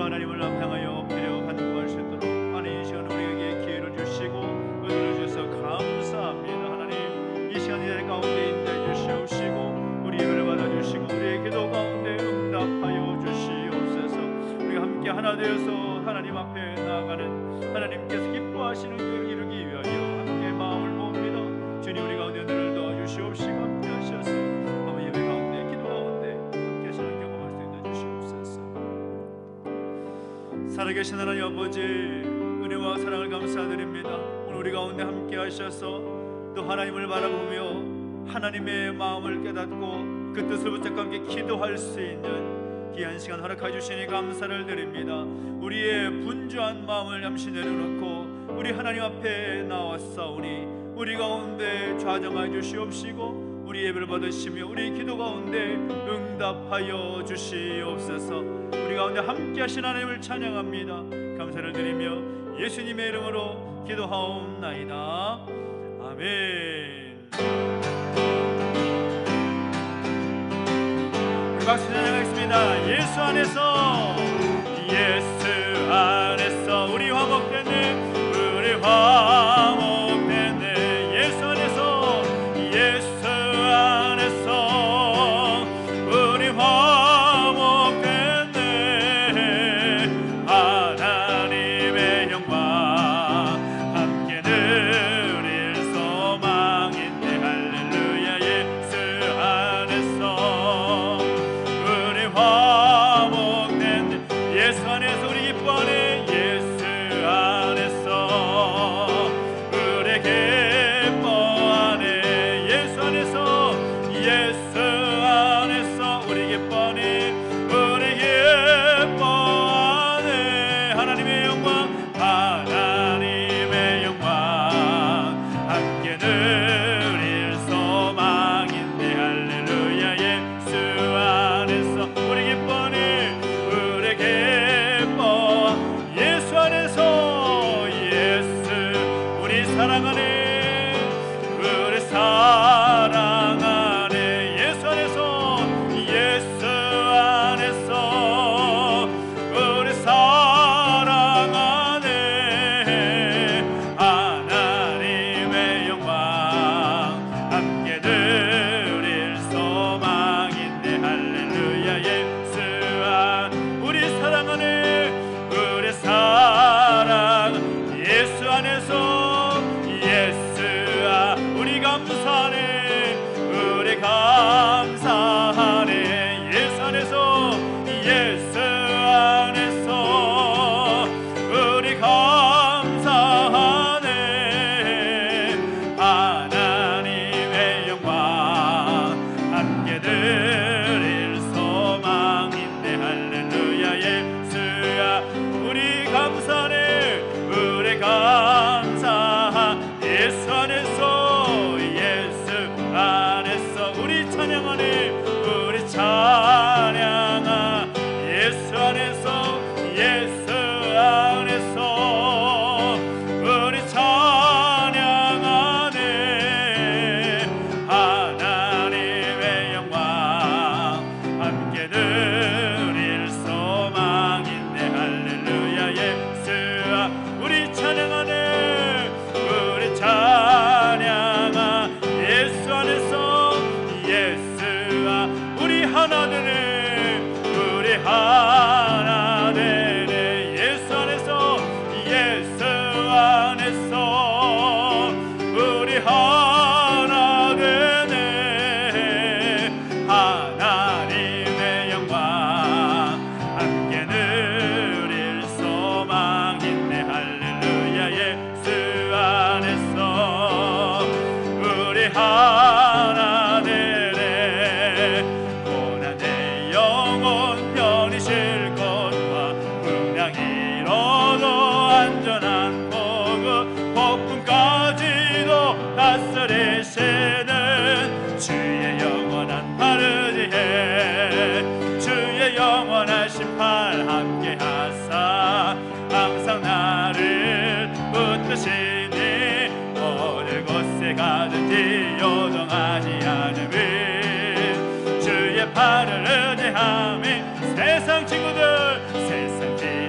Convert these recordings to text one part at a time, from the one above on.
하나님을 향하여 배려 간구할 수 있도록 하나님 이 시간 우리에게 기회를 주시고 은혜를 주셔서 감사합니다. 하나님 이 시간 이 자리 가운데 인도해 주시옵시고 우리 예배를 받아주시고 우리의 기도 가운데 응답하여 주시옵소서. 우리가 함께 하나 되어서 하나님 앞에 나아가는 하나님께서 기뻐하시는 그 이루기 위하여 함께 마음을 모읍니다. 주님 우리 가운데 오늘을 도와주시옵시고 함께 하셔서 아버지 예배 가운데 기도 가운데 함께 하시는 경험할 수 있는 주시옵소서. 살아계신 하나님 아버지 은혜와 사랑을 감사드립니다. 오늘 우리 가운데 함께 하셔서 또 하나님을 바라보며 하나님의 마음을 깨닫고 그 뜻을 붙잡고 함께 기도할 수 있는 귀한 시간 허락해 주시니 감사를 드립니다. 우리의 분주한 마음을 잠시 내려놓고 우리 하나님 앞에 나왔사오니 우리 가운데 좌정하여 주시옵시고 우리 예배를 받으시며 우리 기도 가운데 응답하여 주시옵소서. 우리 가운데 함께 하신 하나님을 찬양합니다. 감사를 드리며 예수님의 이름으로 기도하옵나이다. 아멘. 박수 찬양하겠습니다. 예수 안에서 예수 안에서 우리 화목되네 우리 화목되네 예수 안에서 예수 안에서 우리 화목되네 하나님의 영광 함께 누릴 소망인데 할렐루야 예수 안에서 예수 안에서 우리 기뻐하네 예수 안에서 우리 기뻐하네 예수 안에서 예수 안에서 우리 기뻐하네 우리 기뻐하네 하나님의 영광 하나님의 영광 함께 누릴 소망인데 할렐루야 예수 안에서 우리 기뻐하네 예수 안에서 예수 우리 사랑하네 우리 사랑하네 예수 안에서 예수 안에서 우리 사랑하네 하나님의 영광 함께 누릴 소망인데 할렐루야 예수 안 우리 사랑하네 우리 사랑 예수 안에서 예수 우리 감사하네 우리 감사하네 예수 안에서 예수 안에서 우리 감사하네 하나님의 영광 함께 누릴 소망인데 할렐루야 예수 우리 감사하네 우리 감사 예수 안에서 예수 안에서 우리 찬양하네 우리 찬양하 예수 안에서 예수 안에서 우리 찬양하네 하나님의 영광 함께 누릴 소망인데 할렐루야 예수 우리 찬양하네 우리 찬양하 예수 안에서 예수 우리 하나 되네 우리 하나 되네 예수 안에서 예수 안에서 우리 하나 되네 하나님의 영광 함께 누릴 소망인데 할렐루야 예수 안에서 우리 하나 되네 고난의 영혼 편히 쉴 것과 분량 이뤄도 안전한 복음 폭풍까지도 다스리시는 주의 영원한 하르지해 주의 영원한 심판 함께 하사 항상 나를 붙드시니 어느 곳에 가든지 요동하지 않음을 주의 팔을 의지함이 세상 친구들 세상 친구들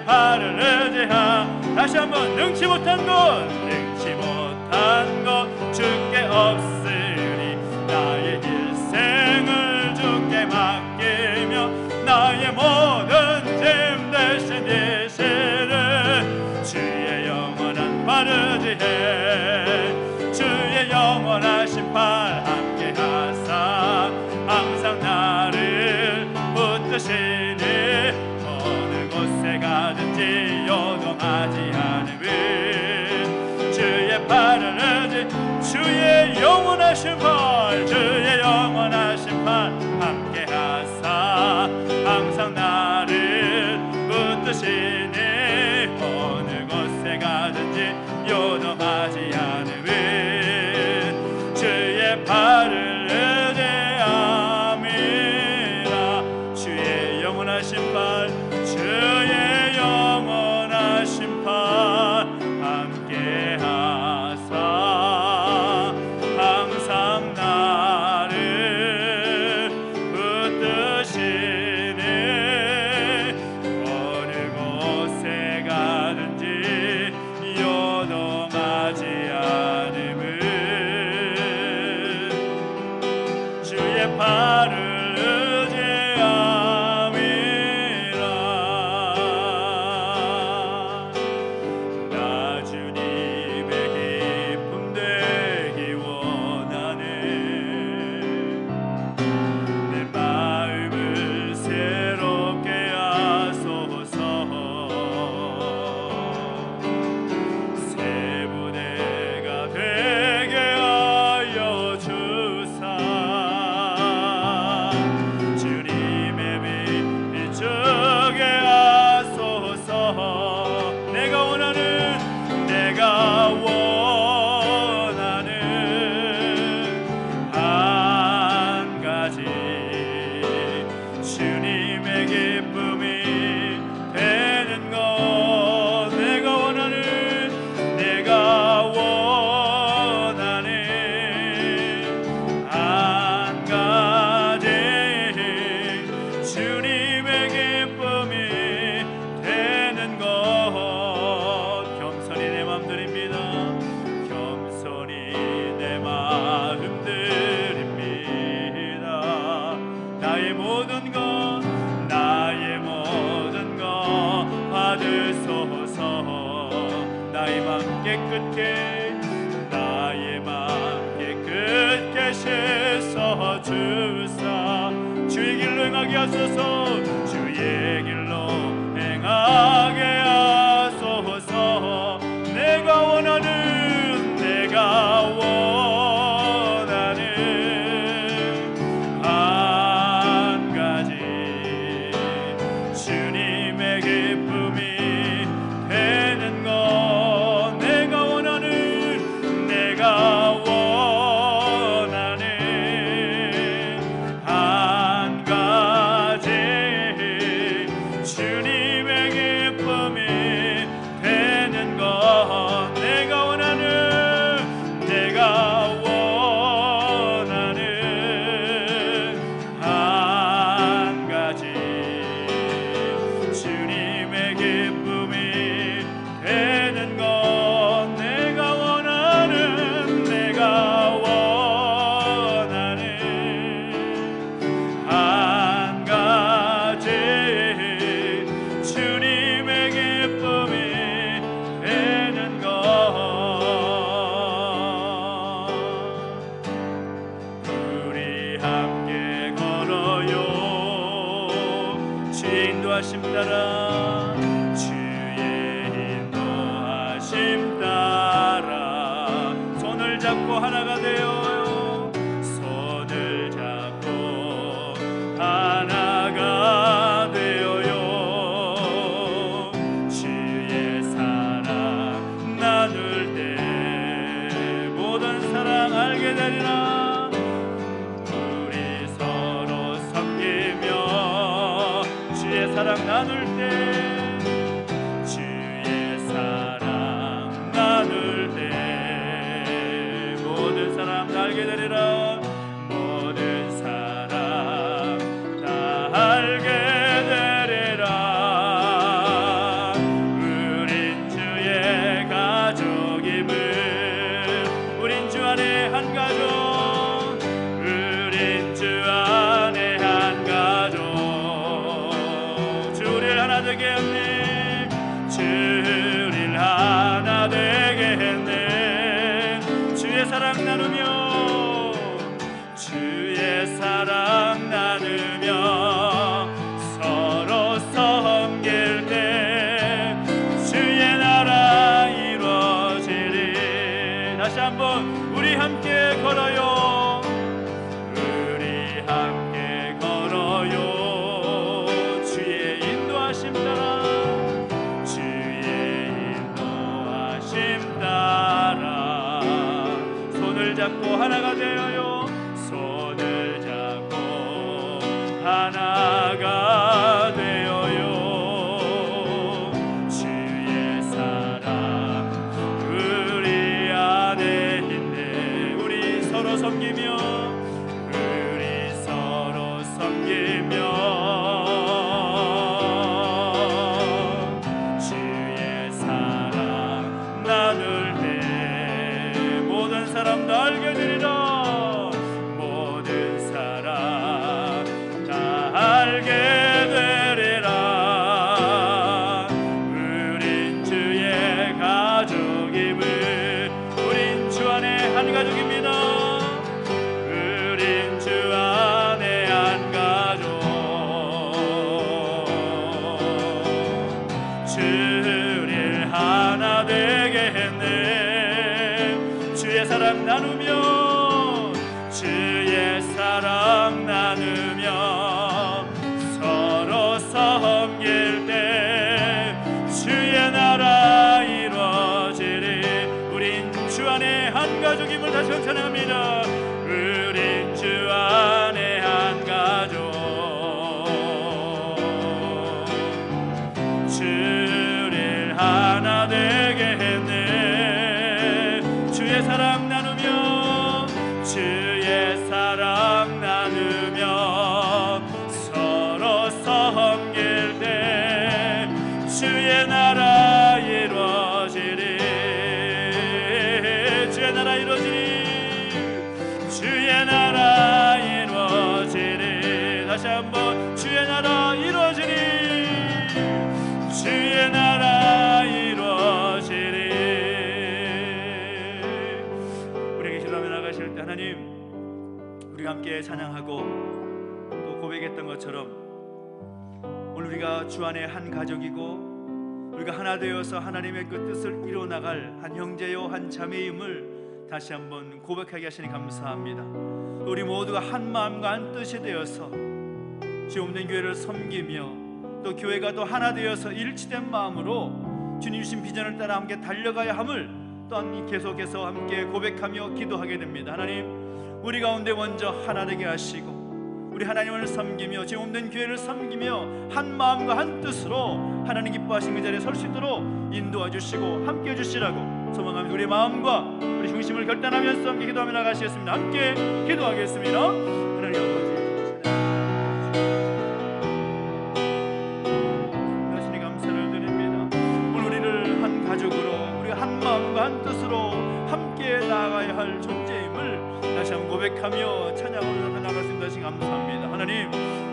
팔을 의지하 다시 한번 능치 못한 것 주께 없으니 나의 일생을 주께 맡기며 나의 모든 짐 대신 되시는 주의 영원한 팔 의지해 주의 영원하신 팔 함께 하사 항상 나를 붙드시니 어느 곳에 가든지 요동하지 않으면 주의 팔을 의지 주의 영원하신 팔 주의 영원하신 팔 함께 하사 항상 나를 붙드시니 어느 곳에 가든지 요동하지 않으면 주의 팔을 의지함이라 주의 영원하신 팔 주의 영원하신 팔 함께 하사 항상 나를 붙드시니 어느 곳에 가든지 요동하지 않음은 주의 팔을 나의 맘 깨끗게 나의 맘 깨끗게 씻어 주사 주의 길로 행하게 하소서 주의 길로 행하게 하소서 내가 원하는 한 가지 주님의 기쁨이 되는 것 내가 원하는 한 가지 주님의 기쁨이 되는 것 내가 원하는 한 가지 주님의 기쁨이 되는 것 내가 원하는 한 가지 주님의 기쁨이 되는 것 우리 함께 걸어요 주의 인도하심 따라 따라 손을 잡고 하나가 되어요 손을 잡고 하나가 되어요 주의 사랑 나눌 때 모든 사랑 알게 되리라 우리 서로 섞이며 주의 사랑 나눌 때 나눌 때 모든 하나가 되어요 손을 잡고 하나가 되어요 주의 사랑 우리 안에 있네. 우리 서로 섬기며 주의 사랑 나눌 때 모든 사람 다 알게 되리라. 모든 사람 다 알게 되리라. 우린 주의 가족임을. 우린 주 안에 한 가족입니다. 우린 주 안에 한 가족. 주를 하나 되게 했네. 주의 사랑 나누며 주의 사랑 나누며 서로 섬길 때 주의 나라 이루어지리. 우린 주 안에 한 가족임을 다시 찬양합니다. 우린 주 안에 한 가족. 주를 하나 되게 했네. 주의 사랑 나누며 주의 사랑 나누며 서로 섬길 때 주의 나라 이루어지리. 주의 나라 이루어지리. 주의 나라 이루어지리. 다시 한번 주의 나라 이루어지리. 주의 나라 이루어지리. 우리에게 기도하며 나가실 때 하나님, 우리가 함께 찬양하고 또 고백했던 것처럼 오늘 우리가 주 안에 한 가족이고 우리가 하나 되어서 하나님의 그 뜻을 이루어나갈 한 형제요 한 자매임을 다시 한번 고백하게 하시니 감사합니다. 우리 모두가 한 마음과 한 뜻이 되어서 주 없는 교회를 섬기며 또 교회가 또 하나 되어서 일치된 마음으로 주님 주신 비전을 따라 함께 달려가야 함을 또한 계속해서 함께 고백하며 기도하게 됩니다. 하나님, 우리 가운데 먼저 하나 되게 하시고 우리 하나님을 섬기며 주 없는 교회를 섬기며 한 마음과 한 뜻으로 하나님 기뻐하신 그 자리에 설 수 있도록 인도해 주시고 함께 해주시라고 소망하며 우리 마음과 우리 중심을 결단하면서 함께 기도하며 나가시겠습니다. 함께 기도하겠습니다. 하나님 아버지, 가족으로 우리가 한 마음과 한 뜻으로 함께 나아가야 할 존재임을 다시 한번 고백하며 찬양으로 나아갈 수 있는 것이 감사합니다. 하나님,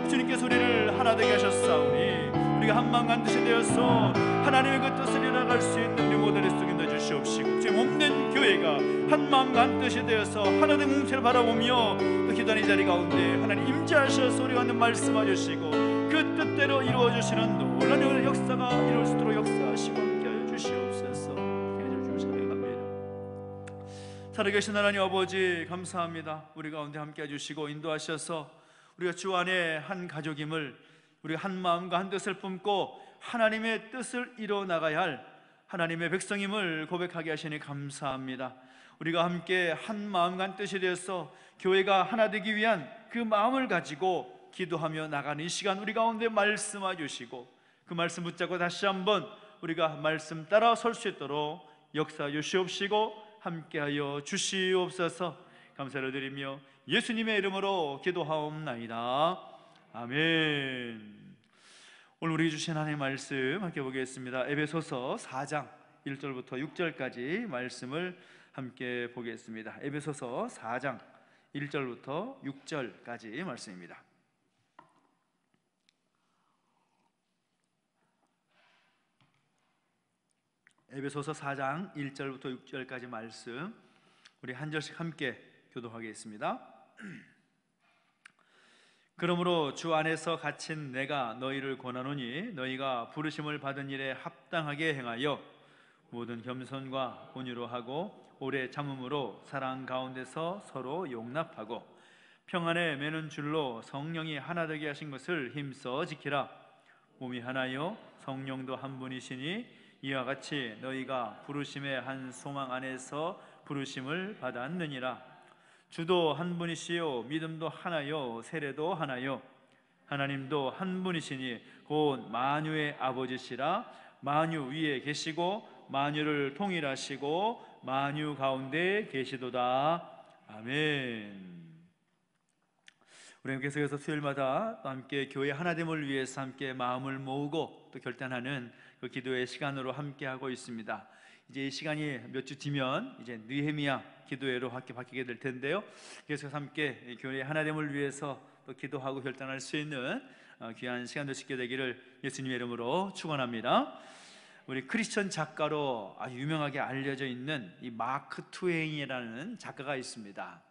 주님께서 우리를 하나 되게 하셨사오니 우리가 한 마음과 한 뜻이 되어서 하나님의 그 뜻을 이뤄나갈 수 있는 우리 모델의 속에 넣어주시옵시고 지금 없는 교회가 한 마음과 한 뜻이 되어서 하나님의 공체를 바라보며 또 기도하는 이 자리 가운데 하나님 임재하셔서 우리 가운데 말씀해 주시고 그 뜻대로 이루어주시는 놀라운 역사가 이룰 수 있도록 역사하시고 주시옵소서. 살아계신 하나님 아버지 감사합니다. 우리 가운데 함께 해주시고 인도하셔서 우리가 주 안에 한 가족임을 우리가 한 마음과 한 뜻을 품고 하나님의 뜻을 이뤄나가야 할 하나님의 백성임을 고백하게 하시니 감사합니다. 우리가 함께 한 마음과 한 뜻이 되어서 교회가 하나 되기 위한 그 마음을 가지고 기도하며 나가는 이 시간 우리 가운데 말씀해 주시고 그 말씀 붙잡고 다시 한번 우리가 말씀 따라 설 수 있도록 역사해 주시옵시고 함께하여 주시옵소서. 감사를 드리며 예수님의 이름으로 기도하옵나이다. 아멘. 오늘 우리 주신 하나님의 말씀 함께 보겠습니다. 에베소서 4장 1절부터 6절까지 말씀을 함께 보겠습니다. 에베소서 4장 1절부터 6절까지 말씀입니다. 에베소서 4장 1절부터 6절까지 말씀 우리 한 절씩 함께 교도하겠습니다. 그러므로 주 안에서 갇힌 내가 너희를 권하노니 너희가 부르심을 받은 일에 합당하게 행하여 모든 겸손과 온유로 하고 오래 참음으로 사랑 가운데서 서로 용납하고 평안에 매는 줄로 성령이 하나 되게 하신 것을 힘써 지키라. 몸이 하나요 성령도 한 분이시니 이와 같이 너희가 부르심의 한 소망 안에서 부르심을 받았느니라. 주도 한 분이시요 믿음도 하나요 세례도 하나요 하나님도 한 분이시니 곧 만유의 아버지시라. 만유 위에 계시고 만유를 통일하시고 만유 가운데 계시도다. 아멘. 우리는 계속해서 수요일마다 또 함께 교회 하나됨을 위해서 함께 마음을 모으고 또 결단하는 그 기도의 시간으로 함께 하고 있습니다. 이제 이 시간이 몇 주 뒤면 이제 느헤미야 기도회로 바뀌게 될 텐데요. 계속해서 함께 교회 하나됨을 위해서 또 기도하고 결단할 수 있는 귀한 시간 될 수 있게 되기를 예수님의 이름으로 축원합니다. 우리 크리스천 작가로 아주 유명하게 알려져 있는 이 마크 트웨인이라는 작가가 있습니다.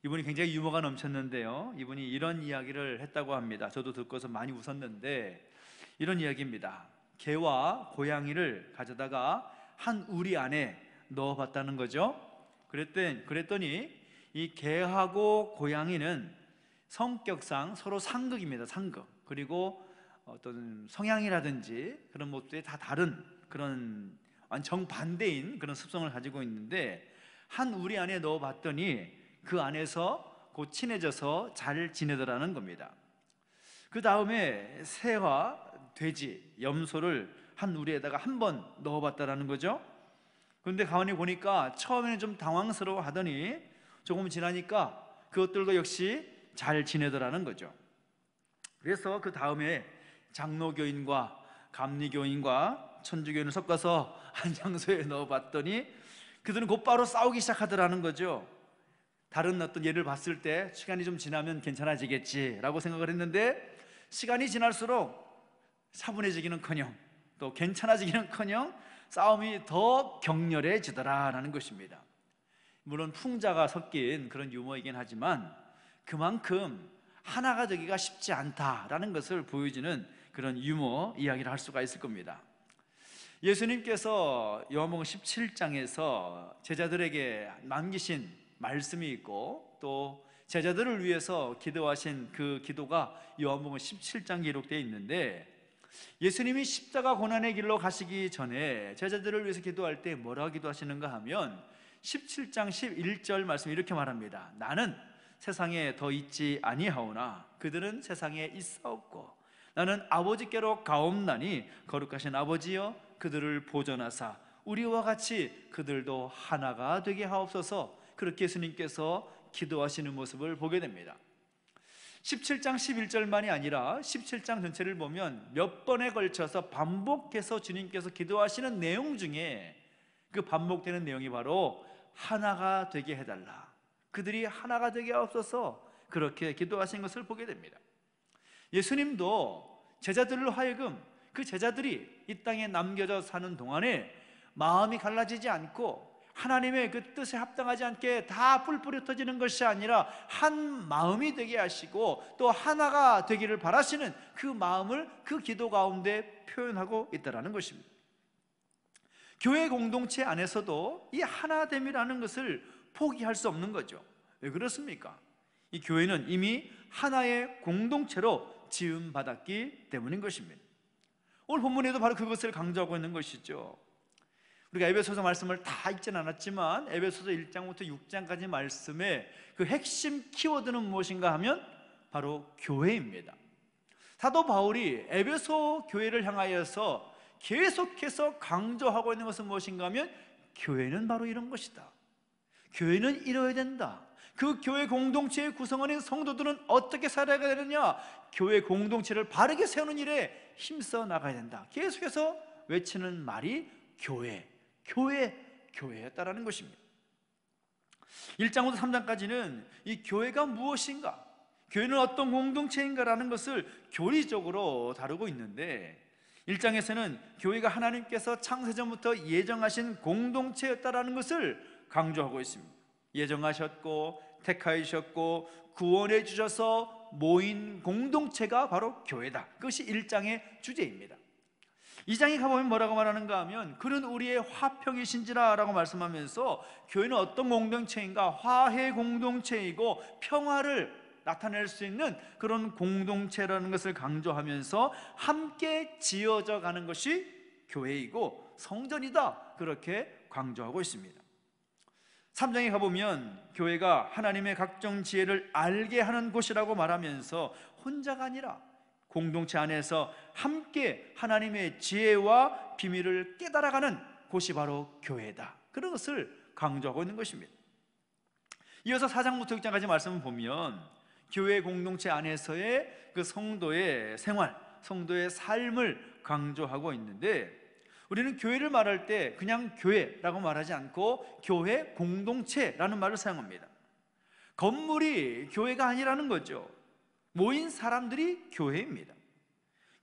이분이 굉장히 유머가 넘쳤는데요, 이분이 이런 이야기를 했다고 합니다. 저도 듣고서 많이 웃었는데 이런 이야기입니다. 개와 고양이를 가져다가 한 우리 안에 넣어봤다는 거죠. 그랬더니 이 개하고 고양이는 성격상 서로 상극입니다. 상극. 그리고 어떤 성향이라든지 그런 것들이 다 다른 그런 정반대인 그런 습성을 가지고 있는데, 한 우리 안에 넣어봤더니 그 안에서 곧 친해져서 잘 지내더라는 겁니다. 그 다음에 새와 돼지, 염소를 한 우리에다가 한 번 넣어봤다라는 거죠. 그런데 가만히 보니까 처음에는 좀 당황스러워 하더니 조금 지나니까 그것들도 역시 잘 지내더라는 거죠. 그래서 그 다음에 장로교인과 감리교인과 천주교인을 섞어서 한 장소에 넣어봤더니 그들은 곧바로 싸우기 시작하더라는 거죠. 다른 어떤 예를 봤을 때 시간이 좀 지나면 괜찮아지겠지라고 생각을 했는데, 시간이 지날수록 차분해지기는커녕 또 괜찮아지기는커녕 싸움이 더 격렬해지더라라는 것입니다. 물론 풍자가 섞인 그런 유머이긴 하지만 그만큼 하나가 되기가 쉽지 않다라는 것을 보여주는 그런 유머 이야기를 할 수가 있을 겁니다. 예수님께서 요한복음 17장에서 제자들에게 남기신 말씀이 있고 또 제자들을 위해서 기도하신 그 기도가 요한복음 17장 기록되어 있는데, 예수님이 십자가 고난의 길로 가시기 전에 제자들을 위해서 기도할 때 뭐라고 기도하시는가 하면 17장 11절 말씀 이렇게 말합니다. 나는 세상에 더 있지 아니하오나 그들은 세상에 있사옵고 나는 아버지께로 가옵나니 거룩하신 아버지여 그들을 보존하사 우리와 같이 그들도 하나가 되게 하옵소서. 그렇게 예수님께서 기도하시는 모습을 보게 됩니다. 17장 11절만이 아니라 17장 전체를 보면 몇 번에 걸쳐서 반복해서 주님께서 기도하시는 내용 중에 그 반복되는 내용이 바로 하나가 되게 해달라, 그들이 하나가 되게 하옵소서, 그렇게 기도하신 것을 보게 됩니다. 예수님도 제자들로 하여금 그 제자들이 이 땅에 남겨져 사는 동안에 마음이 갈라지지 않고 하나님의 그 뜻에 합당하지 않게 다 뿔뿔이 흩어지는 것이 아니라 한 마음이 되게 하시고 또 하나가 되기를 바라시는 그 마음을 그 기도 가운데 표현하고 있다는 것입니다. 교회 공동체 안에서도 이 하나됨이라는 것을 포기할 수 없는 거죠. 왜 그렇습니까? 이 교회는 이미 하나의 공동체로 지음받았기 때문인 것입니다. 오늘 본문에도 바로 그것을 강조하고 있는 것이죠. 우리가 에베소서 말씀을 다 읽지는 않았지만 에베소서 1장부터 6장까지 말씀의 그 핵심 키워드는 무엇인가 하면 바로 교회입니다. 사도 바울이 에베소 교회를 향하여서 계속해서 강조하고 있는 것은 무엇인가 하면 교회는 바로 이런 것이다, 교회는 이뤄야 된다, 그 교회 공동체의 구성원인 성도들은 어떻게 살아야 되느냐, 교회 공동체를 바르게 세우는 일에 힘써 나가야 된다, 계속해서 외치는 말이 교회였다라는 것입니다. 1장부터 3장까지는 이 교회가 무엇인가, 교회는 어떤 공동체인가라는 것을 교리적으로 다루고 있는데, 1장에서는 교회가 하나님께서 창세전부터 예정하신 공동체였다라는 것을 강조하고 있습니다. 예정하셨고 택하셨고 구원해 주셔서 모인 공동체가 바로 교회다. 그것이 1장의 주제입니다. 2장에 가보면 뭐라고 말하는가 하면 그는 우리의 화평이신지라 라고 말씀하면서 교회는 어떤 공동체인가, 화해 공동체이고 평화를 나타낼 수 있는 그런 공동체라는 것을 강조하면서 함께 지어져 가는 것이 교회이고 성전이다, 그렇게 강조하고 있습니다. 3장에 가보면 교회가 하나님의 각종 지혜를 알게 하는 곳이라고 말하면서 혼자가 아니라 공동체 안에서 함께 하나님의 지혜와 비밀을 깨달아가는 곳이 바로 교회다, 그런 것을 강조하고 있는 것입니다. 이어서 4장부터 6장까지 말씀을 보면 교회 공동체 안에서의 그 성도의 생활, 성도의 삶을 강조하고 있는데, 우리는 교회를 말할 때 그냥 교회라고 말하지 않고 교회 공동체라는 말을 사용합니다. 건물이 교회가 아니라는 거죠. 모인 사람들이 교회입니다.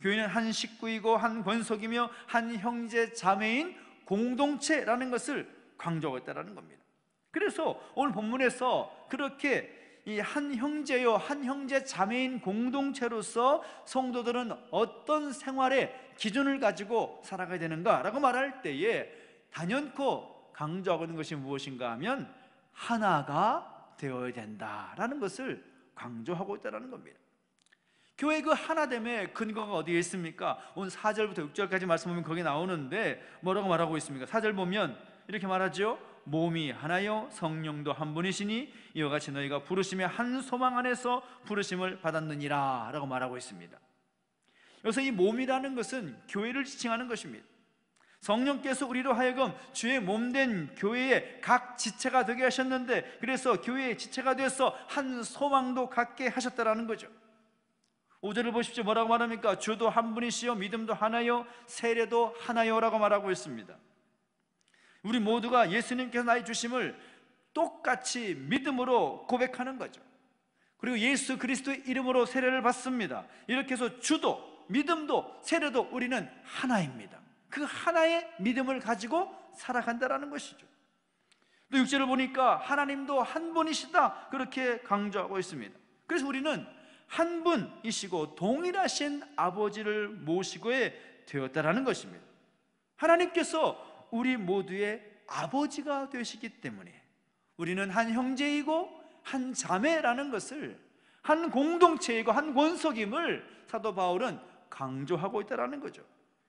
교회는 한 식구이고 한 권속이며 한 형제 자매인 공동체라는 것을 강조하고 있다는 겁니다. 그래서 오늘 본문에서 그렇게 이 한 형제요, 한 형제 자매인 공동체로서 성도들은 어떤 생활의 기준을 가지고 살아가야 되는가라고 말할 때에 단연코 강조하고 있는 것이 무엇인가 하면 하나가 되어야 된다라는 것을 강조하고 있다는 겁니다. 교회 그 하나됨의 근거가 어디에 있습니까? 오늘 4절부터 6절까지 말씀 보면 거기 나오는데 뭐라고 말하고 있습니까? 4절 보면 이렇게 말하죠. 몸이 하나요 성령도 한 분이시니 이와 같이 너희가 부르심의 한 소망 안에서 부르심을 받았느니라 라고 말하고 있습니다. 여기서 이 몸이라는 것은 교회를 지칭하는 것입니다. 성령께서 우리로 하여금 주의 몸된 교회의 각 지체가 되게 하셨는데, 그래서 교회의 지체가 되어서 한 소망도 갖게 하셨다라는 거죠. 5절을 보십시오. 뭐라고 말합니까? 주도 한 분이시요 믿음도 하나요 세례도 하나요 라고 말하고 있습니다. 우리 모두가 예수님께서 나의 주심을 똑같이 믿음으로 고백하는 거죠. 그리고 예수 그리스도의 이름으로 세례를 받습니다. 이렇게 해서 주도 믿음도 세례도 우리는 하나입니다. 그 하나의 믿음을 가지고 살아간다는 것이죠. 또 6절을 보니까 하나님도 한 분이시다 그렇게 강조하고 있습니다. 그래서 우리는 한 분이시고 동일하신 아버지를 모시고에 되었다라는 것입니다. 하나님께서 우리 모두의 아버지가 되시기 때문에 우리는 한 형제이고 한 자매라는 것을, 한 공동체이고 한 권속임을 사도 바울은 강조하고 있다는 거죠.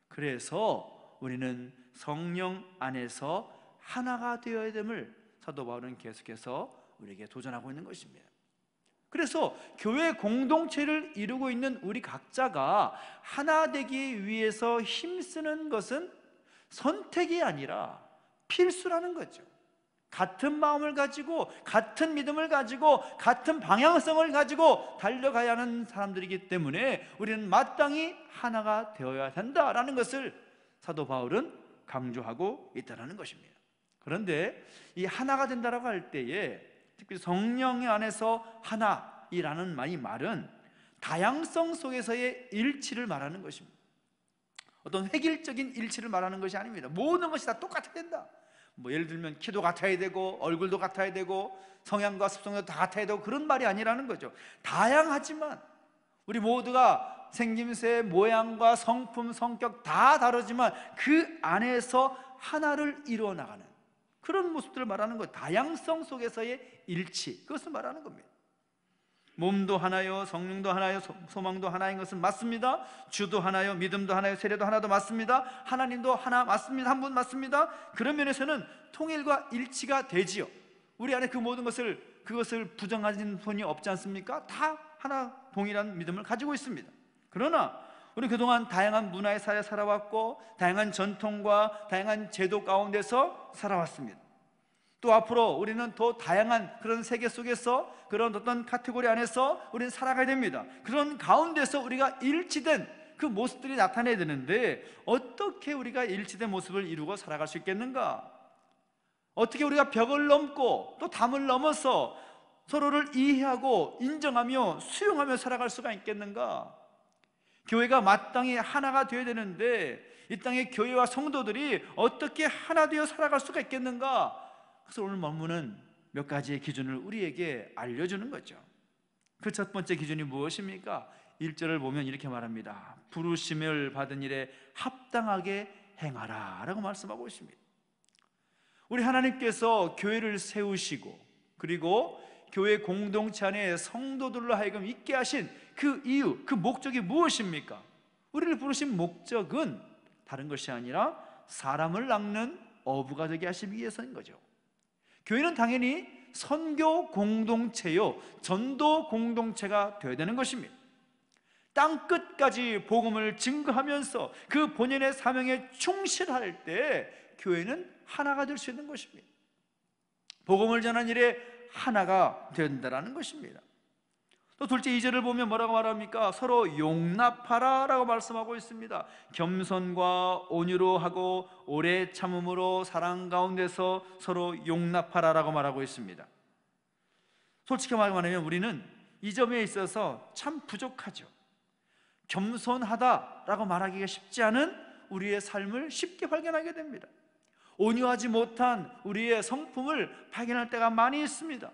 그래서 우리는 성령 안에서 하나가 되어야 됨을 사도 바울은 계속해서 우리에게 도전하고 있는 것입니다. 그래서 교회 공동체를 이루고 있는 우리 각자가 하나 되기 위해서 힘쓰는 것은 선택이 아니라 필수라는 거죠. 같은 마음을 가지고 같은 믿음을 가지고 같은 방향성을 가지고 달려가야 하는 사람들이기 때문에 우리는 마땅히 하나가 되어야 된다라는 것을 사도 바울은 강조하고 있다는 것입니다. 그런데 이 하나가 된다라고 할 때에 특히 성령 안에서 하나이라는 이 말은 다양성 속에서의 일치를 말하는 것입니다. 어떤 획일적인 일치를 말하는 것이 아닙니다. 모든 것이 다 똑같아야 된다. 예를 들면 키도 같아야 되고 얼굴도 같아야 되고 성향과 습성도 다 같아야 되고 그런 말이 아니라는 거죠. 다양하지만 우리 모두가 생김새, 모양과 성품, 성격 다 다르지만 그 안에서 하나를 이루어 나가는 그런 모습들을 말하는 것, 다양성 속에서의 일치, 그것을 말하는 겁니다. 몸도 하나요 성령도 하나요 소망도 하나인 것은 맞습니다. 주도 하나요 믿음도 하나요 세례도 하나도 맞습니다. 하나님도 하나 맞습니다. 한 분 맞습니다. 그런 면에서는 통일과 일치가 되지요. 우리 안에 그 모든 그것을 부정하는 분이 없지 않습니까? 다 하나 동일한 믿음을 가지고 있습니다. 그러나 우리 그동안 다양한 문화의 사회에 살아왔고 다양한 전통과 다양한 제도 가운데서 살아왔습니다. 또 앞으로 우리는 더 다양한 그런 세계 속에서 그런 어떤 카테고리 안에서 우리는 살아가야 됩니다. 그런 가운데서 우리가 일치된 그 모습들이 나타나야 되는데 어떻게 우리가 일치된 모습을 이루고 살아갈 수 있겠는가? 어떻게 우리가 벽을 넘고 또 담을 넘어서 서로를 이해하고 인정하며 수용하며 살아갈 수가 있겠는가? 교회가 마땅히 하나가 되어야 되는데 이 땅의 교회와 성도들이 어떻게 하나 되어 살아갈 수가 있겠는가? 그래서 오늘 본문은 몇 가지의 기준을 우리에게 알려주는 거죠. 그 첫 번째 기준이 무엇입니까? 1절을 보면 이렇게 말합니다. 부르심을 받은 일에 합당하게 행하라 라고 말씀하고 있습니다. 우리 하나님께서 교회를 세우시고 그리고 교회 공동체 안에 성도들로 하여금 있게 하신 그 이유, 그 목적이 무엇입니까? 우리를 부르신 목적은 다른 것이 아니라 사람을 낚는 어부가 되게 하시기 위해서인 거죠. 교회는 당연히 선교 공동체요, 전도 공동체가 되어야 되는 것입니다. 땅 끝까지 복음을 증거하면서 그 본연의 사명에 충실할 때 교회는 하나가 될 수 있는 것입니다. 복음을 전하는 일에 하나가 된다는 것입니다. 또 둘째 2절을 보면 뭐라고 말합니까? 서로 용납하라 라고 말씀하고 있습니다. 겸손과 온유로 하고 오래 참음으로 사랑 가운데서 서로 용납하라 라고 말하고 있습니다. 솔직히 말하면 우리는 이 점에 있어서 참 부족하죠. 겸손하다라고 말하기가 쉽지 않은 우리의 삶을 쉽게 발견하게 됩니다. 온유하지 못한 우리의 성품을 발견할 때가 많이 있습니다.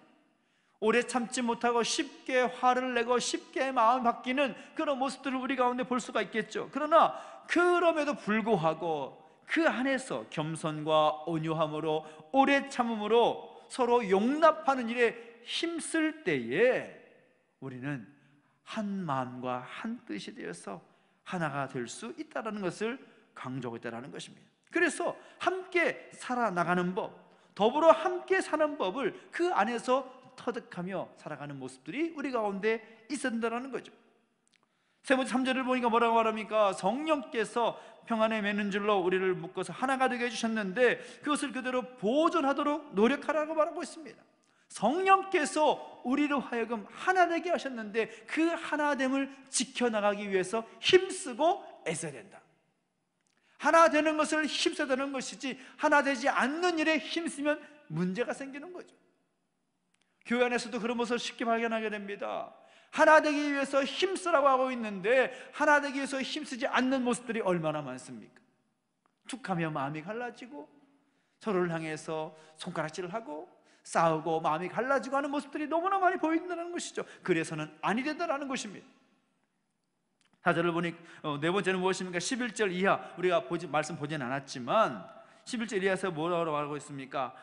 오래 참지 못하고 쉽게 화를 내고 쉽게 마음 바뀌는 그런 모습들을 우리 가운데 볼 수가 있겠죠. 그러나 그럼에도 불구하고 그 안에서 겸손과 온유함으로 오래 참음으로 서로 용납하는 일에 힘쓸 때에 우리는 한 마음과 한 뜻이 되어서 하나가 될 수 있다는 것을 강조하고 있다는 것입니다. 그래서 함께 살아나가는 법, 더불어 함께 사는 법을 그 안에서 터득하며 살아가는 모습들이 우리 가운데 있어야 된다는 거죠. 세 번째 3절을 보니까 뭐라고 말합니까? 성령께서 평안에 매는 줄로 우리를 묶어서 하나가 되게 해주셨는데 그것을 그대로 보존하도록 노력하라고 말하고 있습니다. 성령께서 우리로 하여금 하나 되게 하셨는데 그 하나됨을 지켜나가기 위해서 힘쓰고 애써야 된다. 하나 되는 것을 힘써야 되는 것이지 하나 되지 않는 일에 힘쓰면 문제가 생기는 거죠. 교회 안에서도 그런 모습을 쉽게 발견하게 됩니다. 하나 되기 위해서 힘쓰라고 하고 있는데 하나 되기 위해서 힘쓰지 않는 모습들이 얼마나 많습니까? 툭하며 마음이 갈라지고 서로를 향해서 손가락질을 하고 싸우고 마음이 갈라지고 하는 모습들이 너무나 많이 보인다는 것이죠. 그래서는 아니 된다는 것입니다. 4절을 보니 네 번째는 무엇입니까? 11절 이하 우리가 말씀 보지는 않았지만 11절 이하에서 뭐라고 말하고 있습니까?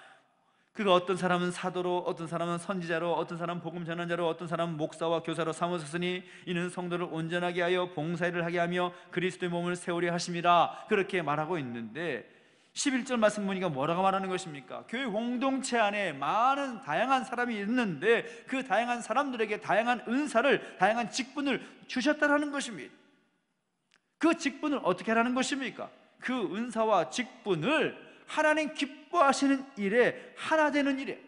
그가 어떤 사람은 사도로, 어떤 사람은 선지자로, 어떤 사람은 복음 전환자로, 어떤 사람은 목사와 교사로 삼으셨으니 이는 성도를 온전하게 하여 봉사일을 하게 하며 그리스도의 몸을 세우려 하심이라 그렇게 말하고 있는데 11절 말씀 보니까 뭐라고 말하는 것입니까? 교회 공동체 안에 많은 다양한 사람이 있는데 그 다양한 사람들에게 다양한 은사를, 다양한 직분을 주셨다는 것입니다. 그 직분을 어떻게 하라는 것입니까? 그 은사와 직분을 하나님 기뻐하시는 일에, 하나 되는 일에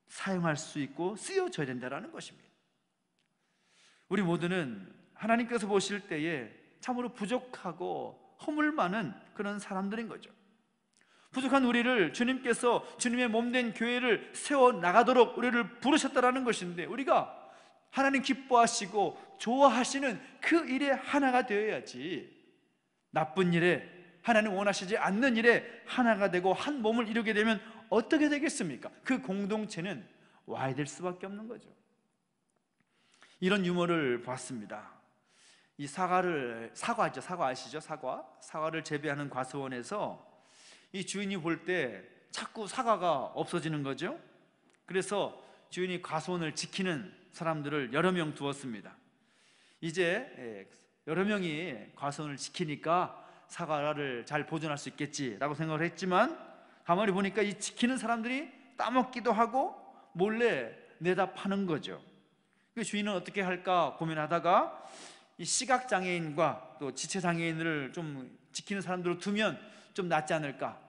사용할 수 있고 쓰여져야 된다는 것입니다. 우리 모두는 하나님께서 보실 때에 참으로 부족하고 허물 많은 그런 사람들인 거죠. 부족한 우리를 주님께서 주님의 몸된 교회를 세워나가도록 우리를 부르셨다는 것인데 우리가 하나님 기뻐하시고 좋아하시는 그 일에 하나가 되어야지 나쁜 일에, 하나님 원하시지 않는 일에 하나가 되고 한 몸을 이루게 되면 어떻게 되겠습니까? 그 공동체는 와야 될 수밖에 없는 거죠. 이런 유머를 봤습니다. 이 사과죠. 사과 아시죠? 사과를 재배하는 과수원에서 이 주인이 볼 때 자꾸 사과가 없어지는 거죠. 그래서 주인이 과수원을 지키는 사람들을 여러 명 두었습니다. 이제 여러 명이 과수원을 지키니까 사과를 잘 보존할 수 있겠지라고 생각을 했지만 가만히 보니까 이 지키는 사람들이 따먹기도 하고 몰래 내다 파는 거죠. 주인은 어떻게 할까 고민하다가 이 시각장애인과 또 지체장애인을 좀 지키는 사람들을 두면 좀 낫지 않을까.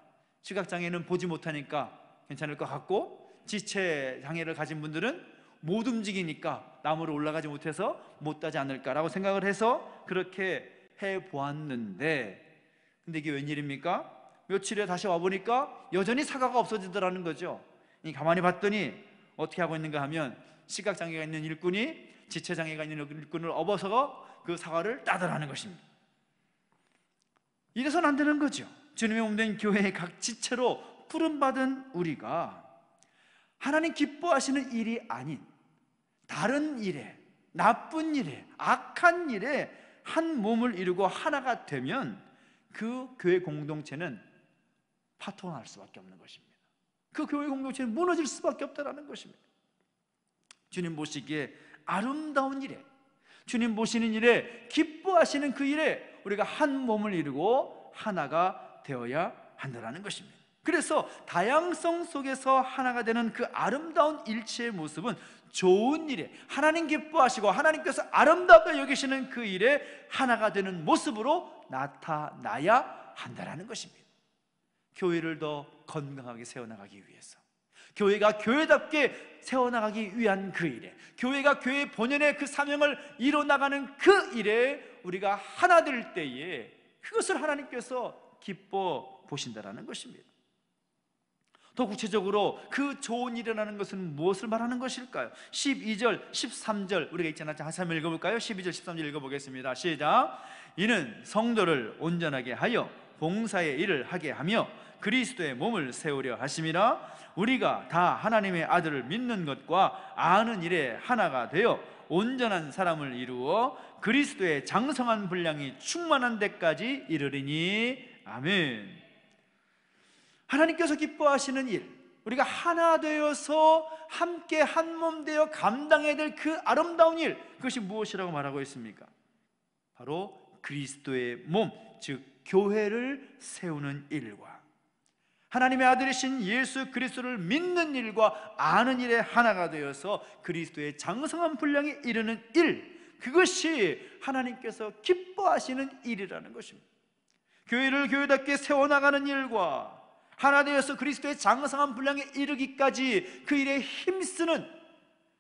시각장애인은 보지 못하니까 괜찮을 것 같고 지체장애를 가진 분들은 못 움직이니까 나무로 올라가지 못해서 못 따지 않을까라고 생각을 해서 그렇게 해보았는데 근데 이게 웬일입니까? 며칠 후에 다시 와보니까 여전히 사과가 없어지더라는 거죠. 가만히 봤더니 어떻게 하고 있는가 하면 시각장애가 있는 일꾼이 지체장애가 있는 일꾼을 업어서 그 사과를 따더라는 것입니다. 이래서는 안 되는 거죠. 주님의 몸된 교회의 각 지체로 부름받은 우리가 하나님 기뻐하시는 일이 아닌 다른 일에, 나쁜 일에, 악한 일에 한 몸을 이루고 하나가 되면 그 교회 공동체는 파토날 수밖에 없는 것입니다. 그 교회 공동체는 무너질 수밖에 없다는 것입니다. 주님 보시기에 아름다운 일에, 주님 보시는 일에, 기뻐하시는 그 일에 우리가 한 몸을 이루고 하나가 되어야 한다는 것입니다. 그래서 다양성 속에서 하나가 되는 그 아름다운 일체의 모습은 좋은 일에, 하나님 기뻐하시고 하나님께서 아름답다 여기시는 그 일에 하나가 되는 모습으로 나타나야 한다는 것입니다. 교회를 더 건강하게 세워나가기 위해서, 교회가 교회답게 세워나가기 위한 그 일에, 교회가 교회 본연의 그 사명을 이뤄나가는 그 일에 우리가 하나 될 때에 그것을 하나님께서 기뻐 보신다는 것입니다. 더 구체적으로 그 좋은 일이라는 것은 무엇을 말하는 것일까요? 12절, 13절 우리가 있잖아요. 다시 한번 읽어볼까요? 12절, 13절 읽어보겠습니다. 시작. 이는 성도를 온전하게 하여 봉사의 일을 하게 하며 그리스도의 몸을 세우려 하심이라. 우리가 다 하나님의 아들을 믿는 것과 아는 일에 하나가 되어 온전한 사람을 이루어 그리스도의 장성한 분량이 충만한 데까지 이르리니. 아멘. 하나님께서 기뻐하시는 일, 우리가 하나 되어서 함께 한 몸 되어 감당해야 될 그 아름다운 일, 그것이 무엇이라고 말하고 있습니까? 바로 그리스도의 몸, 즉 교회를 세우는 일과 하나님의 아들이신 예수 그리스도를 믿는 일과 아는 일에 하나가 되어서 그리스도의 장성한 분량에 이르는 일, 그것이 하나님께서 기뻐하시는 일이라는 것입니다. 교회를 교회답게 세워나가는 일과 하나 되어서 그리스도의 장성한 분량에 이르기까지 그 일에 힘쓰는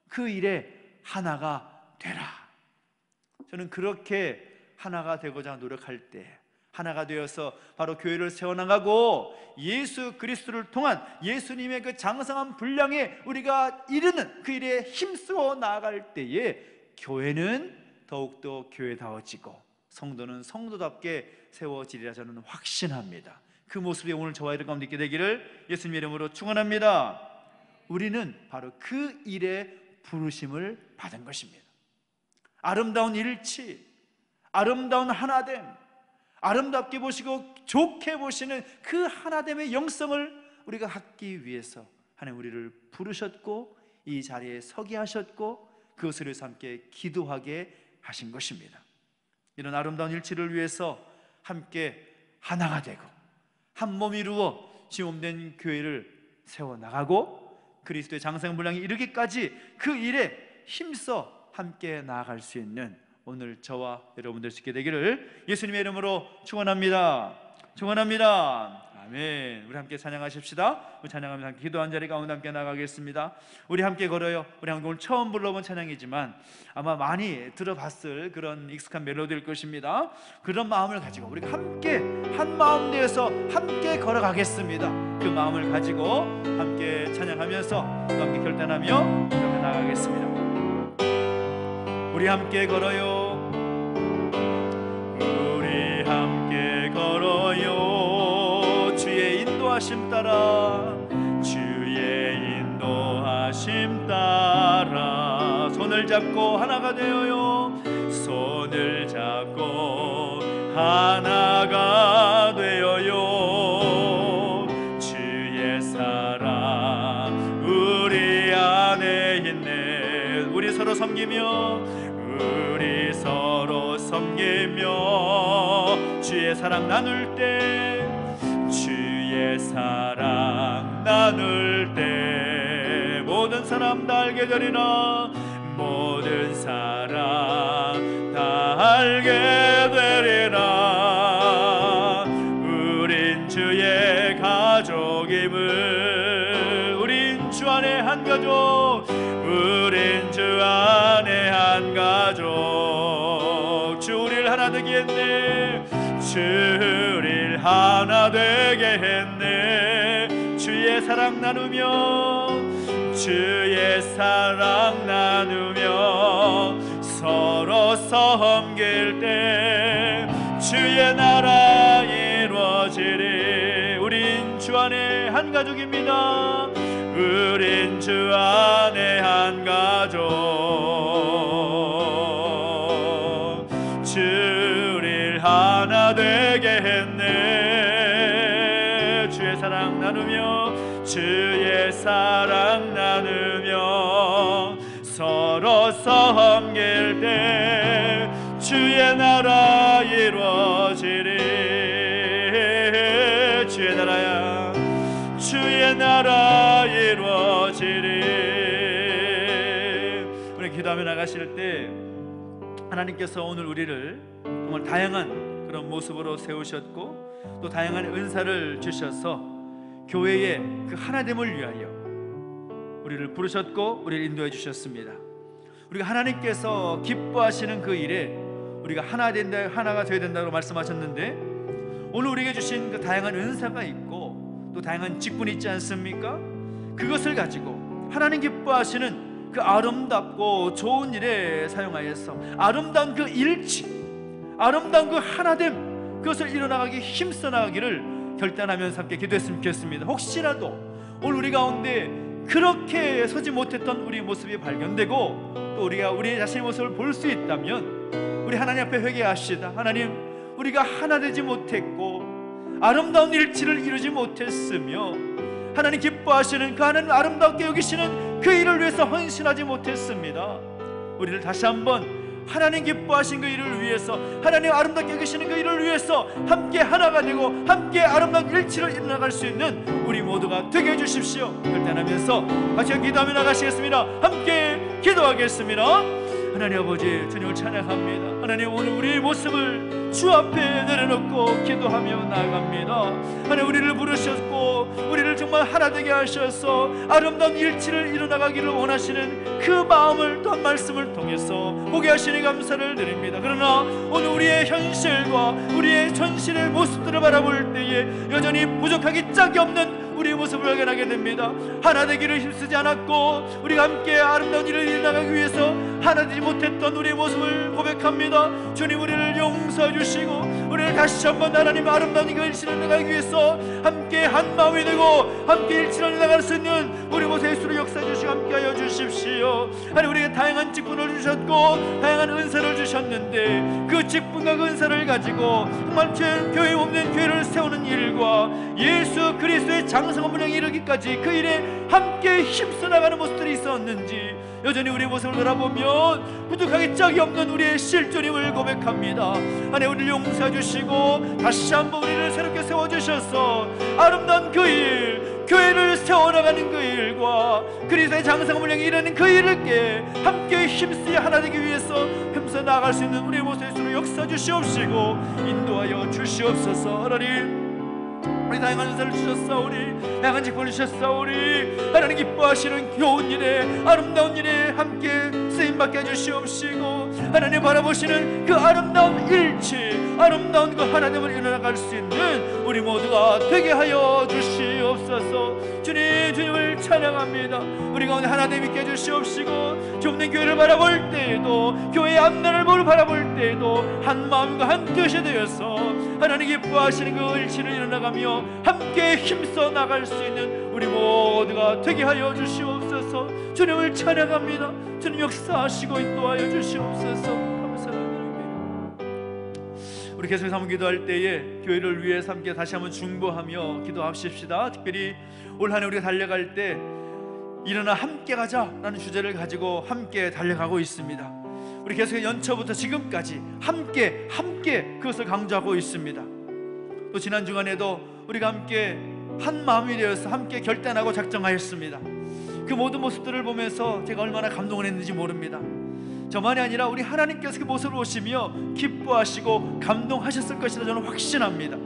그 일에 하나가 되라. 저는 그렇게 하나가 되고자 노력할 때 하나가 되어서 바로 교회를 세워나가고 예수 그리스도를 통한 예수님의 그 장성한 분량에 우리가 이르는 그 일에 힘쓰고 나아갈 때에 교회는 더욱더 교회다워지고 성도는 성도답게 세워지리라 저는 확신합니다. 그 모습이 오늘 저와 여러분 가운데 있게 되기를 예수님의 이름으로 축원합니다. 우리는 바로 그 일에 부르심을 받은 것입니다. 아름다운 일치, 아름다운 하나됨, 아름답게 보시고 좋게 보시는 그 하나됨의 영성을 우리가 갖기 위해서 하나님 우리를 부르셨고 이 자리에 서게 하셨고 그것을 위해서 함께 기도하게 하신 것입니다. 이런 아름다운 일치를 위해서 함께 하나가 되고 한 몸 이루어 지몸된 교회를 세워나가고 그리스도의 장성 분량에 이르기까지 그 일에 힘써 함께 나아갈 수 있는 오늘 저와 여러분들 수 있게 되기를 예수님의 이름으로 축원합니다. 축원합니다. 아멘. 우리 함께 찬양하십시다. 우리 찬양하면서 함께 기도한 자리 가운데 함께 나가겠습니다. 우리 함께 걸어요. 우리 함께 오늘 처음 불러본 찬양이지만 아마 많이 들어봤을 그런 익숙한 멜로디일 것입니다. 그런 마음을 가지고 우리가 함께 한 마음 되어서 함께 걸어가겠습니다. 그 마음을 가지고 함께 찬양하면서 함께 결단하며 함께 나가겠습니다. 우리 함께 걸어요. 우리 함께 걸어요. 주의 인도하심 따라, 주의 인도하심 따라 손을 잡고 하나가 되어요. 손을 잡고 하나가 되어요. 주의 사랑 우리 안에 있네. 우리 서로 섬기며 우리 서로 섬기며 주의 사랑 나눌 때, 주의 사랑 나눌 때 모든 사람 다 알게 되리라. 모든 사람 다 알게 되리라. 우린 주의 가족임을. 우린 주 안에 한 가족. 우린 주 안에 한 가족. 주 우리를 하나 되게 했네. 주 우리를 하나 되게 했네. 주의 사랑 나누며, 주의 사랑 나누며 서로 섬길 때 주의 나라 이루어지리. 우린 주 안에 한 가족입니다. 우린 주 안에 한 가족. 주를 하나 되게 했네. 주의 사랑 나누며, 주의 사랑 나누며 서로 섬길 때 주의 나라 이루어지리. 주의 나라야, 주의 나라 이루어지리. 우리 기도하며 나가실 때 하나님께서 오늘 우리를 정말 다양한 그런 모습으로 세우셨고 또 다양한 은사를 주셔서 교회의 그 하나됨을 위하여 우리를 부르셨고 우리를 인도해 주셨습니다. 우리가 하나님께서 기뻐하시는 그 일에 우리가 하나가 되어야 된다고 말씀하셨는데, 오늘 우리에게 주신 그 다양한 은사가 있고 또 다양한 직분이 있지 않습니까? 그것을 가지고 하나님 기뻐하시는 그 아름답고 좋은 일에 사용하여서 아름다운 그 일치, 아름다운 그 하나됨, 그것을 이뤄나가기 힘써 나가기를 결단하면서 함께 기도했으면 좋겠습니다. 혹시라도 오늘 우리 가운데 그렇게 서지 못했던 우리 모습이 발견되고 또 우리가 우리 자신의 모습을 볼 수 있다면 우리 하나님 앞에 회개합시다. 하나님, 우리가 하나 되지 못했고 아름다운 일치를 이루지 못했으며 하나님 기뻐하시는 그 하나님 아름답게 여기시는 그 일을 위해서 헌신하지 못했습니다. 우리를 다시 한번 하나님 기뻐하신 그 일을 위해서, 하나님 아름답게 여기시는 그 일을 위해서 함께 하나가 되고 함께 아름다운 일치를 이뤄나갈 수 있는 우리 모두가 되게 해주십시오. 결단하면서 같이 기도하며 나가시겠습니다. 함께 기도하겠습니다. 하나님 아버지, 주님을 찬양합니다. 하나님, 오늘 우리의 모습을 주 앞에 내려놓고 기도하며 나아갑니다. 하나님, 우리를 부르셨고 우리를 정말 하나 되게 하셔서 아름다운 일치를 이뤄나가기를 원하시는 그 마음을 또한 말씀을 통해서 보게 하시니 감사를 드립니다. 그러나 오늘 우리의 현실과 우리의 전신의 모습들을 바라볼 때에 여전히 부족하기 짝이 없는 우리의 모습을 발견하게 됩니다. 하나 되기를 힘쓰지 않았고 우리가 함께 아름다운 일을 이뤄나가기 위해서 하나 되지 못했던 우리의 모습을 고백합니다. 주님, 우리를 용서해 주시고 우리를 다시 한번 하나님 아름다운 그 일치를 나가기 위해서 함께 한 마음이 되고 함께 일치를 나갈 수 있는 우리 모습의 예수를 역사해 주시고 함께하여 주십시오. 하나님, 우리에게 다양한 직분을 주셨고 다양한 은사를 주셨는데 그 직분과 그 은사를 가지고 정말 교회 없는 교회를 세우는 일과 예수 그리스도의 장성한 분량에 이르기까지 그 일에 함께 힘써 나가는 모습들이 있었는지 여전히 우리의 모습을 돌아보면 부족하기 짝이 없는 우리의 실존임을 고백합니다. 하나님, 우리를 용서해 주시고 다시 한번 우리를 새롭게 세워주셔서 아름다운 그 일, 교회를 세워나가는 그 일과 그리스도의 장성한 분량에 이르는 그 일을 함께 힘쓰여 하나 되기 위해서 힘써 나아갈 수 있는 우리의 모습의 수로 역사 주시옵시고 인도하여 주시옵소서. 하나님, 우리 다양한 은사를 주셨사오니 다양한 직분을 주셨사오니 하나님 기뻐하시는 좋은 일에 아름다운 일에 함께 쓰임받게 해주시옵시고 하나님 바라보시는 그 아름다운 일치, 아름다운 그 하나님을 이뤄나갈 수 있는 우리 모두가 되게 하여 주시옵소서. 주님을 찬양합니다. 우리 가운데 하나님 있게 해주시옵시고 좁는 교회를 바라볼 때에도 교회의 앞날을 바라볼 때에도 한 마음과 한 뜻이 되어서 하나님 기뻐하시는 그 일치를 이뤄나가며 함께 힘써 나갈 수 있는 우리 모두가 되게 하여 주시옵소서. 주님을 찬양합니다. 주님 역사하시고 인도하여 주시옵소서. 감사합니다. 우리 계속해서 한번 기도할 때에 교회를 위해서 함께 다시 한번 중보하며 기도하십시다. 특별히 올 한 해 우리가 달려갈 때 일어나 함께 가자라는 주제를 가지고 함께 달려가고 있습니다. 우리 계속 연초부터 지금까지 함께 그것을 강조하고 있습니다. 또 지난 주간에도 우리가 함께 한 마음이 되어서 함께 결단하고 작정하였습니다. 그 모든 모습들을 보면서 제가 얼마나 감동을 했는지 모릅니다. 저만이 아니라 우리 하나님께서 그 모습을 보시며 기뻐하시고 감동하셨을 것이라 저는 확신합니다.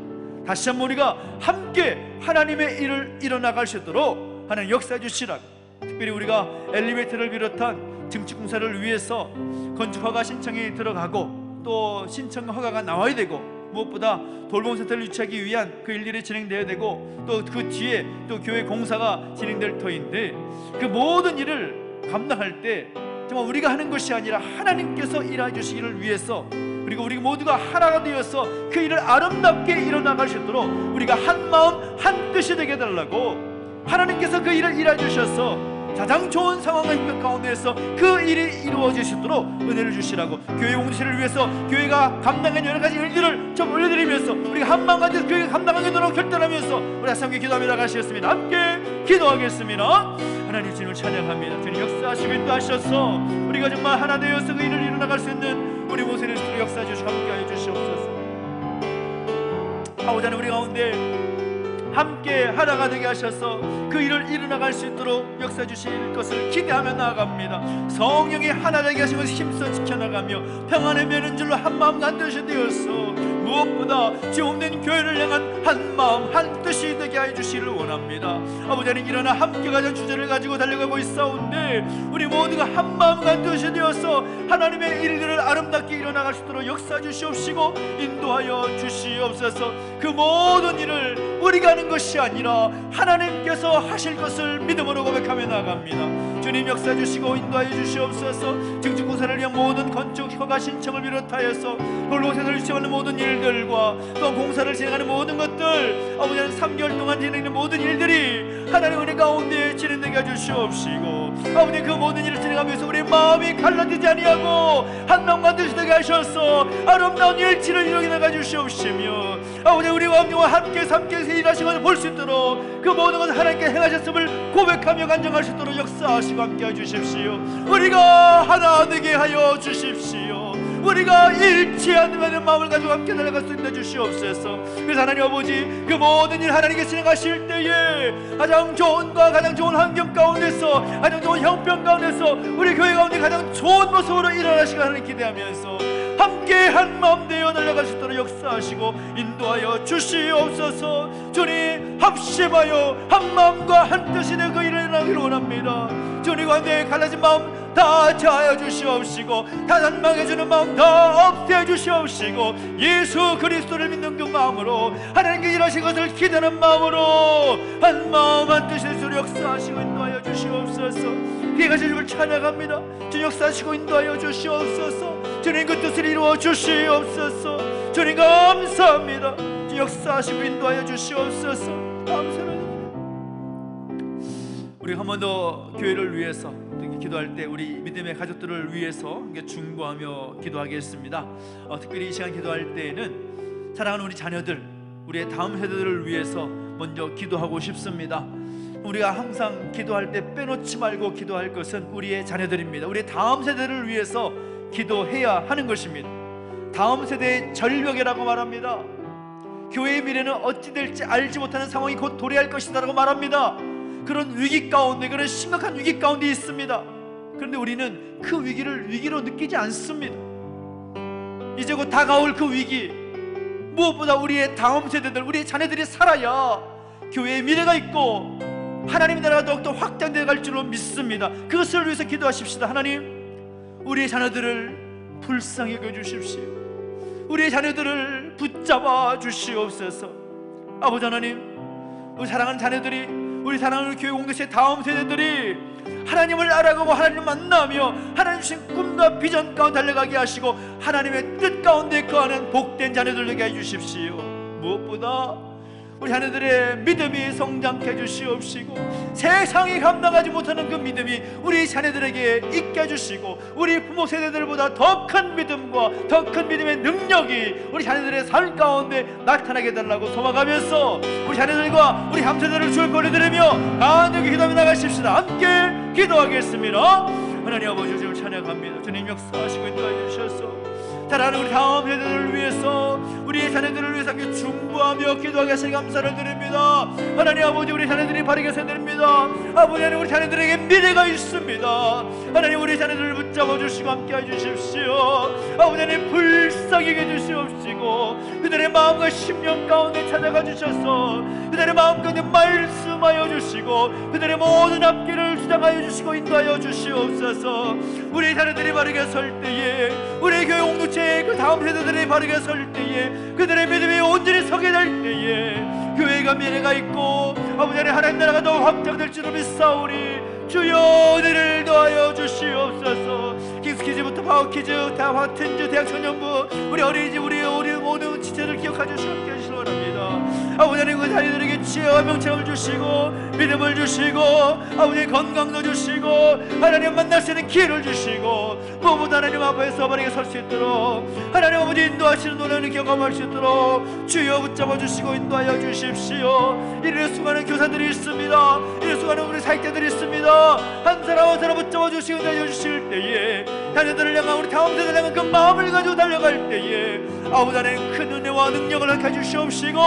다시 한번 우리가 함께 하나님의 일을 이뤄나갈 수 있도록 하나님 역사해 주시라고, 특별히 우리가 엘리베이터를 비롯한 증축 공사를 위해서 건축 허가 신청이 들어가고 또 신청 허가가 나와야 되고 무엇보다 돌봄센터를 유치하기 위한 그 일들이 진행되어야 되고 또 그 뒤에 또 교회 공사가 진행될 터인데 그 모든 일을 감당할 때 정말 우리가 하는 것이 아니라 하나님께서 일해 주시기를 위해서 그리고 우리 모두가 하나가 되어서 그 일을 아름답게 이뤄나갈 수 있도록 우리가 한 마음 한 뜻이 되게 해달라고 하나님께서 그 일을 일해 주셔서 가장 좋은 상황과 힘든 가운데에서 그 일이 이루어질 수 있도록 은혜를 주시라고, 교회 공동체를 위해서 교회가 감당한 여러 가지 일들을 좀 올려드리면서 우리가 한 마음 가운데서 교회가 감당하게 되도록 결단하면서 우리 다시 함께 기도하며 나가시겠습니다. 함께 기도하겠습니다. 하나님, 주님을 찬양합니다. 주님 역사하시고 인도하셔서 우리가 정말 하나 되어서 그 일을 이뤄나갈 수 있는 우리 모세를 주로 역사해 주시고 함께하여 주시옵소서. 아버지 하나님, 우리 가운데 함께 하나가 되게 하셔서 그 일을 이뤄나갈 수 있도록 역사해 주실 것을 기대하며 나아갑니다. 성령이 하나 되게 하신 것을 힘써 지켜나가며 평안의 면은 줄로 한마음 한뜻이 되어서 무엇보다 지옥된 교회를 향한 한마음 한뜻이 되게 하여 주시기를 원합니다. 아버지 하나님, 일어나 함께 가자는 주제를 가지고 달려가고 있사온데 우리 모두가 한마음 한뜻이 되어서 하나님의 일들을 아름답게 일어나갈 수 있도록 역사해 주시옵시고 인도하여 주시옵소서. 그 모든 일을 우리가 하는 것이 아니라 하나님께서 하실 것을 믿음으로 고백하며 나아갑니다. 주님 역사해 주시고 인도하여 주시옵소서. 증축공사를 위한 모든 건축 허가 신청을 비롯하여서 골로새를 시작하는 모든 일들과 또 공사를 진행하는 모든 것들, 아버지는 3개월 동안 진행하는 모든 일들이 하나님 은혜 가운데 진행되게 해주시옵시고, 아버지 그 모든 일을 진행하면서 우리 마음이 갈라지지 아니하고 한마음과 뜻이 되게 하셔서 아름다운 일치를 이루게 나가 주시옵시며, 아버지 우리와 함께 함께해서 일하신 것을 볼 수 있도록 그 모든 것을 하나님께 행하셨음을 고백하며 간증할 수 있도록 역사하시고 함께해 주십시오. 우리가 하나 되게 하여 주십시오. 우리가 일치하는 마음을 가지고 함께 달려갈 수 있는 주시옵소서. 그래서 하나님 아버지, 그 모든 일 하나님께 진행하실 때에 가장 좋은과 가장 좋은 환경 가운데서, 가장 좋은 형편 가운데서 우리 교회 가운데 가장 좋은 모습으로 일어나시길 하나님 기대하면서 함께 한 마음 되어 달려갈 수 있도록 역사하시고 인도하여 주시옵소서. 주님 합심하여 한 마음과 한 뜻이 되어 그 일을 일어나기를 원합니다. 주님 가운데 갈라진 마음 다 자하여 주시옵시고 다산망해 주는 마음 다 없애 주시옵시고 예수 그리스도를 믿는 그 마음으로 하나님께 일하신 것을 기대하는 마음으로 한 마음 한 뜻이 되도록 역사하시고 인도하여 주시옵소서. 귀가 주님을 찬양합니다. 주님 역사하시고 인도하여 주시옵소서. 주님 그 뜻을 이루어 주시옵소서. 주님 감사합니다. 주님 역사하시고 인도하여 주시옵소서. 감사합니다. 우리 한 번 더 교회를 위해서 기도할 때 우리 믿음의 가족들을 위해서 중보하며 기도하겠습니다. 특별히 이 시간 기도할 때에는 사랑하는 우리 자녀들, 우리의 다음 세대들을 위해서 먼저 기도하고 싶습니다. 우리가 항상 기도할 때 빼놓지 말고 기도할 것은 우리의 자녀들입니다. 우리의 다음 세대를 위해서 기도해야 하는 것입니다. 다음 세대의 절벽이라고 말합니다. 교회의 미래는 어찌 될지 알지 못하는 상황이 곧 도래할 것이다 라고 말합니다. 그런 위기 가운데, 그런 심각한 위기 가운데 있습니다. 그런데 우리는 그 위기를 위기로 느끼지 않습니다. 이제 곧 다가올 그 위기, 무엇보다 우리의 다음 세대들, 우리의 자녀들이 살아야 교회의 미래가 있고 하나님의 나라가 더욱더 확장되어 갈 줄로 믿습니다. 그것을 위해서 기도하십시다. 하나님, 우리의 자녀들을 불쌍히 여겨주십시오. 우리의 자녀들을 붙잡아 주시옵소서. 아버지 하나님, 우리 사랑하는 자녀들이, 우리 사랑하는 교회 공동체의 다음 세대들이 하나님을 알아가고 하나님을 만나며 하나님 주신 꿈과 비전 가운데 달려가게 하시고 하나님의 뜻 가운데 거하는 복된 자녀들 되게 해주십시오. 무엇보다 우리 자녀들의 믿음이 성장케 해주시옵시고 세상이 감당하지 못하는 그 믿음이 우리 자녀들에게 있게 해주시고 우리 부모 세대들보다 더 큰 믿음과 더 큰 믿음의 능력이 우리 자녀들의 삶 가운데 나타나게 해달라고 소망하면서 우리 자녀들과 우리 함세대를 주를 권해드리며 간절히 기도하며 나가십시다. 함께 기도하겠습니다. 하나님 아버지, 주님을 찬양합니다. 주님 역사하시고 인도해 주셔서 사랑하는 우리 다음 세대들을 위해서, 우리의 자녀들을 위해서 함께 중보하며 기도하게 하시니 감사를 드립니다. 하나님 아버지, 우리 자녀들이 바르게 세드립니다. 아버지 하나님, 우리 자녀들에게 미래가 있습니다. 하나님, 우리 자녀들을 붙잡아 주시고 함께 해주십시오. 아버지 하나님, 불쌍히 해주시옵시고 그들의 마음과 심령 가운데 찾아가 주셔서 그들의 마음 가운데 말씀하여 주시고 그들의 모든 앞길을 주장하여 주시고 인도하여 주시옵소서. 우리 자녀들이 바르게 설 때에, 우리 교회 공동체 그 다음 세대들이 바르게 설 때에, 그들의 믿음이 온전히 서게 될 때에 교회가 미래가 있고 아버지 하나님 나라가 더 확장될 줄로 믿사오니 주여 은혜를 더하여 주시옵소서. 킹스키즈부터 파워키즈, 대학화텐즈, 대학청년부, 우리 어린이집, 우리 모든 지체들 기억하여 주시고 함께 하시기 원합니다. 아버지 하나님, 그 자녀들에게 지혜와 명철을 주시고 믿음을 주시고 아버지 건강도 주시고 하나님 만날 수 있는 기회를 주시고 무엇보다 하나님 앞에서 바르게 설 수 있도록 하나님 아버지 인도하시는 노래를 경험할 수 있도록 주여 붙잡아 주시고 인도하여 주십시오. 이를 수많은 교사들이 있습니다. 이를 수많은 우리 사역자들이 있습니다. 한 사람 한 사람 붙잡아 주시고 인도하여 주실 때에 자녀들을 향한, 우리 다음 세대를 향한 그 마음을 가지고 달려갈 때에 아버지 하나님 큰 은혜와 은혜와 능력을 허락해 주시옵시고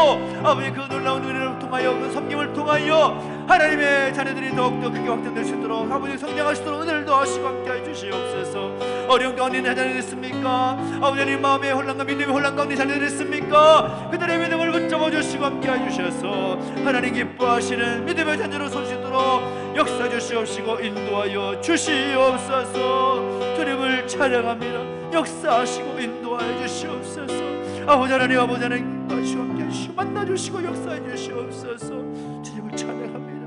아버지 그 놀라운 은혜를 통하여 그 섬김을 통하여 하나님의 자녀들이 더욱더 크게 확장될 수 있도록 아버지 성장하시도록 은혜를 더하시고 함께해 주시옵소서. 어려운 가운데 있는 자녀들 있습니까? 아버지 하나님 마음의 혼란과 믿음의 혼란 가운데 자녀들 있습니까? 그들의 믿음을 붙잡아 주시고 함께해 주셔서 하나님 기뻐하시는 믿음의 자녀로 설 수 있도록 역사해 주시옵시고 인도하여 주시옵소서. 주님을 찬양합니다. 역사하시고 인도하여 주시옵소서. 아버지 하나님 아버지 하나님 하시고 함께 하시고 만나주시고 역사해 주시옵소서. 주님을 찬양합니다.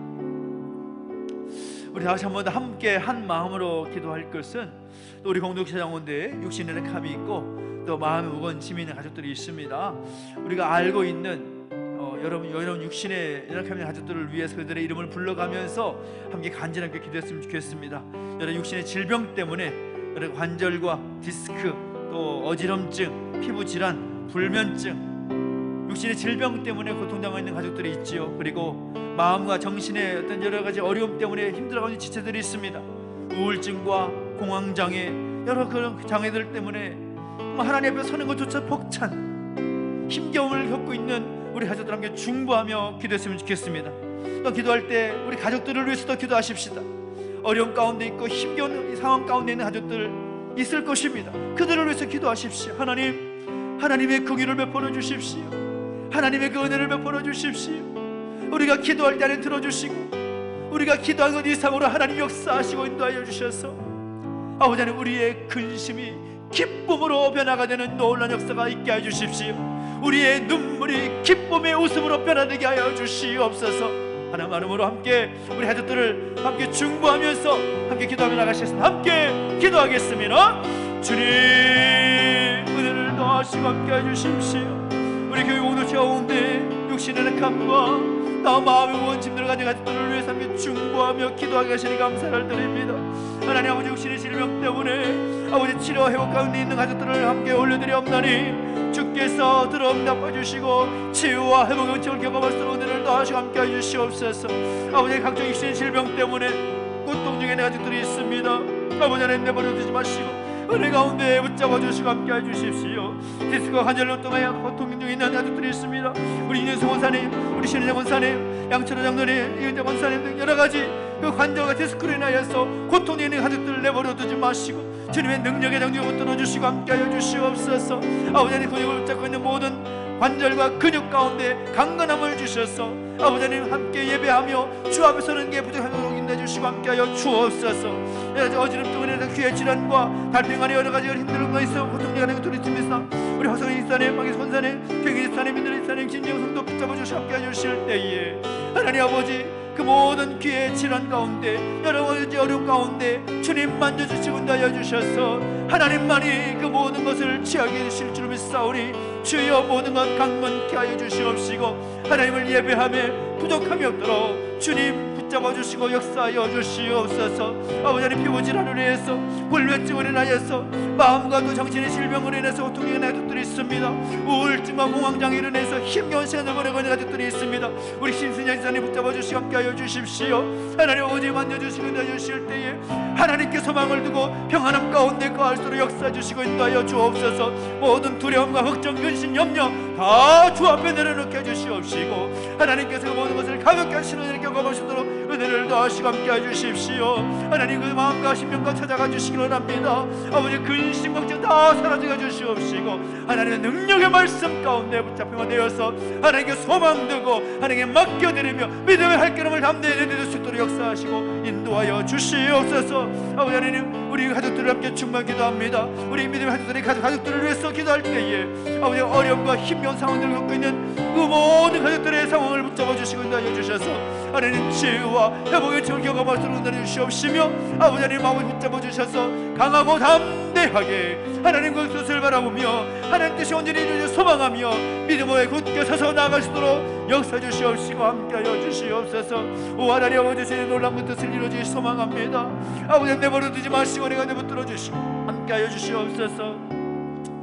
우리 다시 한번 함께 한 마음으로 기도할 것은 또 우리 공동체 장원대에 육신의 약함이 있고 또 마음의 무거운 짐이 있는 가족들이 있습니다. 우리가 알고 있는 여러분 육신의 연약함 있는 가족들을 위해서 그들의 이름을 불러가면서 함께 간절하게 기도했으면 좋겠습니다. 여러분 육신의 질병 때문에 여러분 관절과 디스크 또 어지럼증, 피부질환, 불면증, 육신의 질병 때문에 고통당하고 있는 가족들이 있지요. 그리고 마음과 정신의 어떤 여러 가지 어려움 때문에 힘들어하고 있는 지체들이 있습니다. 우울증과 공황장애, 여러 그런 장애들 때문에 하나님 앞에 서는 것조차 벅찬 힘겨움을 겪고 있는 우리 가족들 함께 중보하며 기도했으면 좋겠습니다. 또 기도할 때 우리 가족들을 위해서도 기도하십시다. 어려움 가운데 있고 힘겨운 상황 가운데 있는 가족들 있을 것입니다. 그들을 위해서 기도하십시오. 하나님의 긍휼을 베풀어 주십시오. 하나님의 그 은혜를 베풀어 주십시오. 우리가 기도할 때는 들어주시고 우리가 기도한 것 이상으로 하나님 역사하시고 인도하여 주셔서 아버지 하나님 우리의 근심이 기쁨으로 변화가 되는 놀라운 역사가 있게 하여 주십시오. 우리의 눈물이 기쁨의 웃음으로 변화되게 하여 주시옵소서. 하나님 마음으로 함께 우리 가족들을 함께 중보하면서 함께 기도하며 나가시겠습니다. 함께 기도하겠습니다. 주님 은혜를 더하시고 함께 해주십시오. 우리 교회 공동체 가운데 육신의 약함과 나 마음의 무거운 짐들을 가진 가족들을 위해서 함께 중보하며 기도하게 하시니 감사를 드립니다. 하나님 아버지 육신의 질병 때문에 아버지 치료 회복 가운데 있는 가족들을 함께 올려드리옵나니 주께서 들어응답해 주시고 치유와 회복의 은총을 경험할 수 있는 은혜를 더하시고 함께 해주시옵소서. 아버지 각종 육신의 질병 때문에 고통 중에 가족들이 있습니다. 아버지 하나님 내버려두지 마시고 은혜 가운데 붙잡아 주시고 함께 해주십시오. 디스크와 관절로 동하여 고통 중에 있는 가족들이 있습니다. 우리 이윤수 권사님, 우리 신은정 권사님, 양철호 장로님, 이은정 권사님 등 여러 가지 그 관절과 디스크로 인하여서 고통 중에 있는 가족들을 내버려두지 마시고 주님의 능력의 정력을 뚫어주시고 함께하여 주시옵소서. 아버지 하나님 근육을 붙잡고 있는 모든 관절과 근육 가운데 강건함을 주셔서 아버지 하나님 함께 예배하며 주 앞에 서는 게 부족함을 인내주시고 함께하여 주옵소서. 어지럼증을 인해서 귀의 질환과 달팽이관의 여러 가지 힘든 거 있어 고통되는 것들이 있습니다. 우리 화성인 이사님, 박희수 권사님, 경희 이사님, 민들 이사님, 김지영 성도 붙잡아 주시고 함께해 주실 때에 하나님 아버지 그 모든 귀의 질환 가운데 여러 가지 어려움 가운데 주님 만져주시고 인도하여 주셔서 하나님만이 그 모든 것을 취하게 해주실 줄 믿사오니 주여 모든 것 강건케 하여 주시옵시고 하나님을 예배함에 부족함이 없도록 주님 붙잡아 주시고 역사하여 주시옵소서. 아버지 하나님 피부질환으로 인해서 불면증으로 인하여서 마음과 또 정신의 질병으로 인해서 고통이 있는 가족들이 있습니다. 우울증과 공황장애로 인해서 힘겨운 시간을 보내고 있는 가족들이 있습니다. 우리 신순영 지사님 붙잡아 주시고 함께하여 주십시오. 하나님 아버지 만져주시고 인도하여 주실 때에 하나님께 소망을 두고 평안함 가운데 거할 수록 역사해 주시고 인도하여 주옵소서. 모든 두려움과 걱정, 근심, 염려 다 주 앞에 내려놓게 해주시옵시고 하나님께서 모든 것을 가볍게 하시는 은혜를 경험하시도록 은혜를 더하시고 함께해 주십시오. 하나님 그 마음과 심령과 찾아가 주시기 원합니다. 아버지 근심 걱정 다 사라지게 주시옵시고 하나님의 능력의 말씀 가운데 붙잡히면 되어서 하나님께 소망 두고 하나님께 맡겨드리며 믿음의 할걸음을 담대히 내릴 수 있도록 역사하시고 인도하여 주시옵소서. 아버지 하나님 우리 가족들을 함께 충만 기도합니다. 우리 믿음의 가족들이 가족들을 위해서 기도할 때에 아버지 어려움과 힘겨운 상황들을 겪고 있는 그 모든 가족들의 상황을 붙잡아 주시고 인도하여 주셔서 하나님 치유와 회복의 청을 경험할 수 있는 은혜를 주시옵시며 아버지 하나님 마음을 붙잡아 주셔서 강하고 담대하게 하나님 그 뜻을 바라보며 하나님 뜻이 온전히 이루어져 소망하며 믿음으로 굳게 서서 나아갈 수 있도록 역사 주시옵시고 함께하여 주시옵소서. 오 하나님 아버지 주의 놀라운 그 뜻을 이루어지기 소망합니다. 아버지 내버려두지 마시고 내가 내버려 주시고 함께하여 주시옵소서.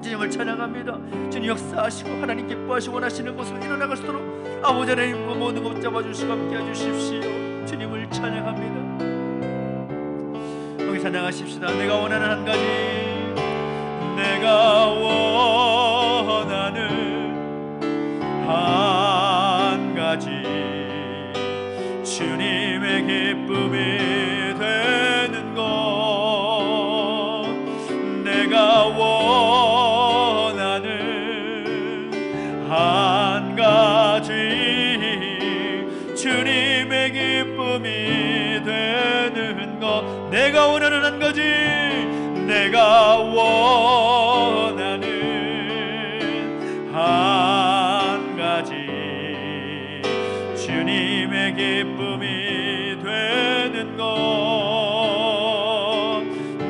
주님을 찬양합니다. 주님 역사하시고 하나님 기뻐하시고 원하시는 것으로 일어나갈 수 있도록 아버지 하나님 그 모든 것 잡아주시고 함께해 주십시오. 주님을 찬양합니다. 여기 찬양하십시다. 내가 원하는 한 가지, 내가 원하는 주님의 기쁨이 되는 것, 내가 원하는 한 가지, 주님의 기쁨이 되는 것, 내가 원하는 한 가지, 내가 원하는 한 가지, 주님의 기쁨이 되는 것,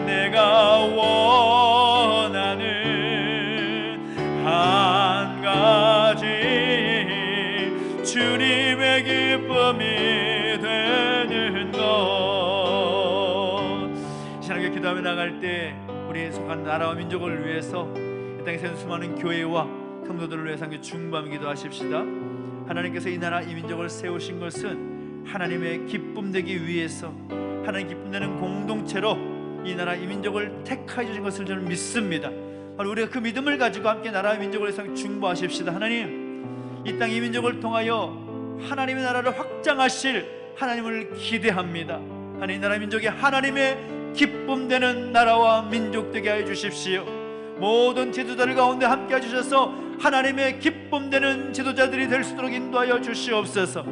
내가 원하는 한 가지, 주님의 기쁨이 되는 것. 이 시간에 기도하며 나갈 때 우리 속한 나라와 민족을 위해서 이 땅에 세운 수많은 교회와 성도들을 위해서 함께 중보하며 기도하십시다. 하나님께서 이 나라 이 민족을 세우신 것은 하나님의 기쁨 되기 위해서, 하나님 기쁨 되는 공동체로 이 나라 이 민족을 택하여 주신 것을 저는 믿습니다. 바로 우리가 그 믿음을 가지고 함께 나라와 민족을 위해서 중보하십시다. 하나님, 이 땅 이 민족을 통하여 하나님의 나라를 확장하실 하나님을 기대합니다. 하나님, 나라 민족이 하나님의 기쁨 되는 나라와 민족 되게 하여 주십시오. 모든 지도자들 가운데 함께 해주셔서 하나님의 기쁨 되는 지도자들이 될 수 있도록 인도하여 주시옵소서.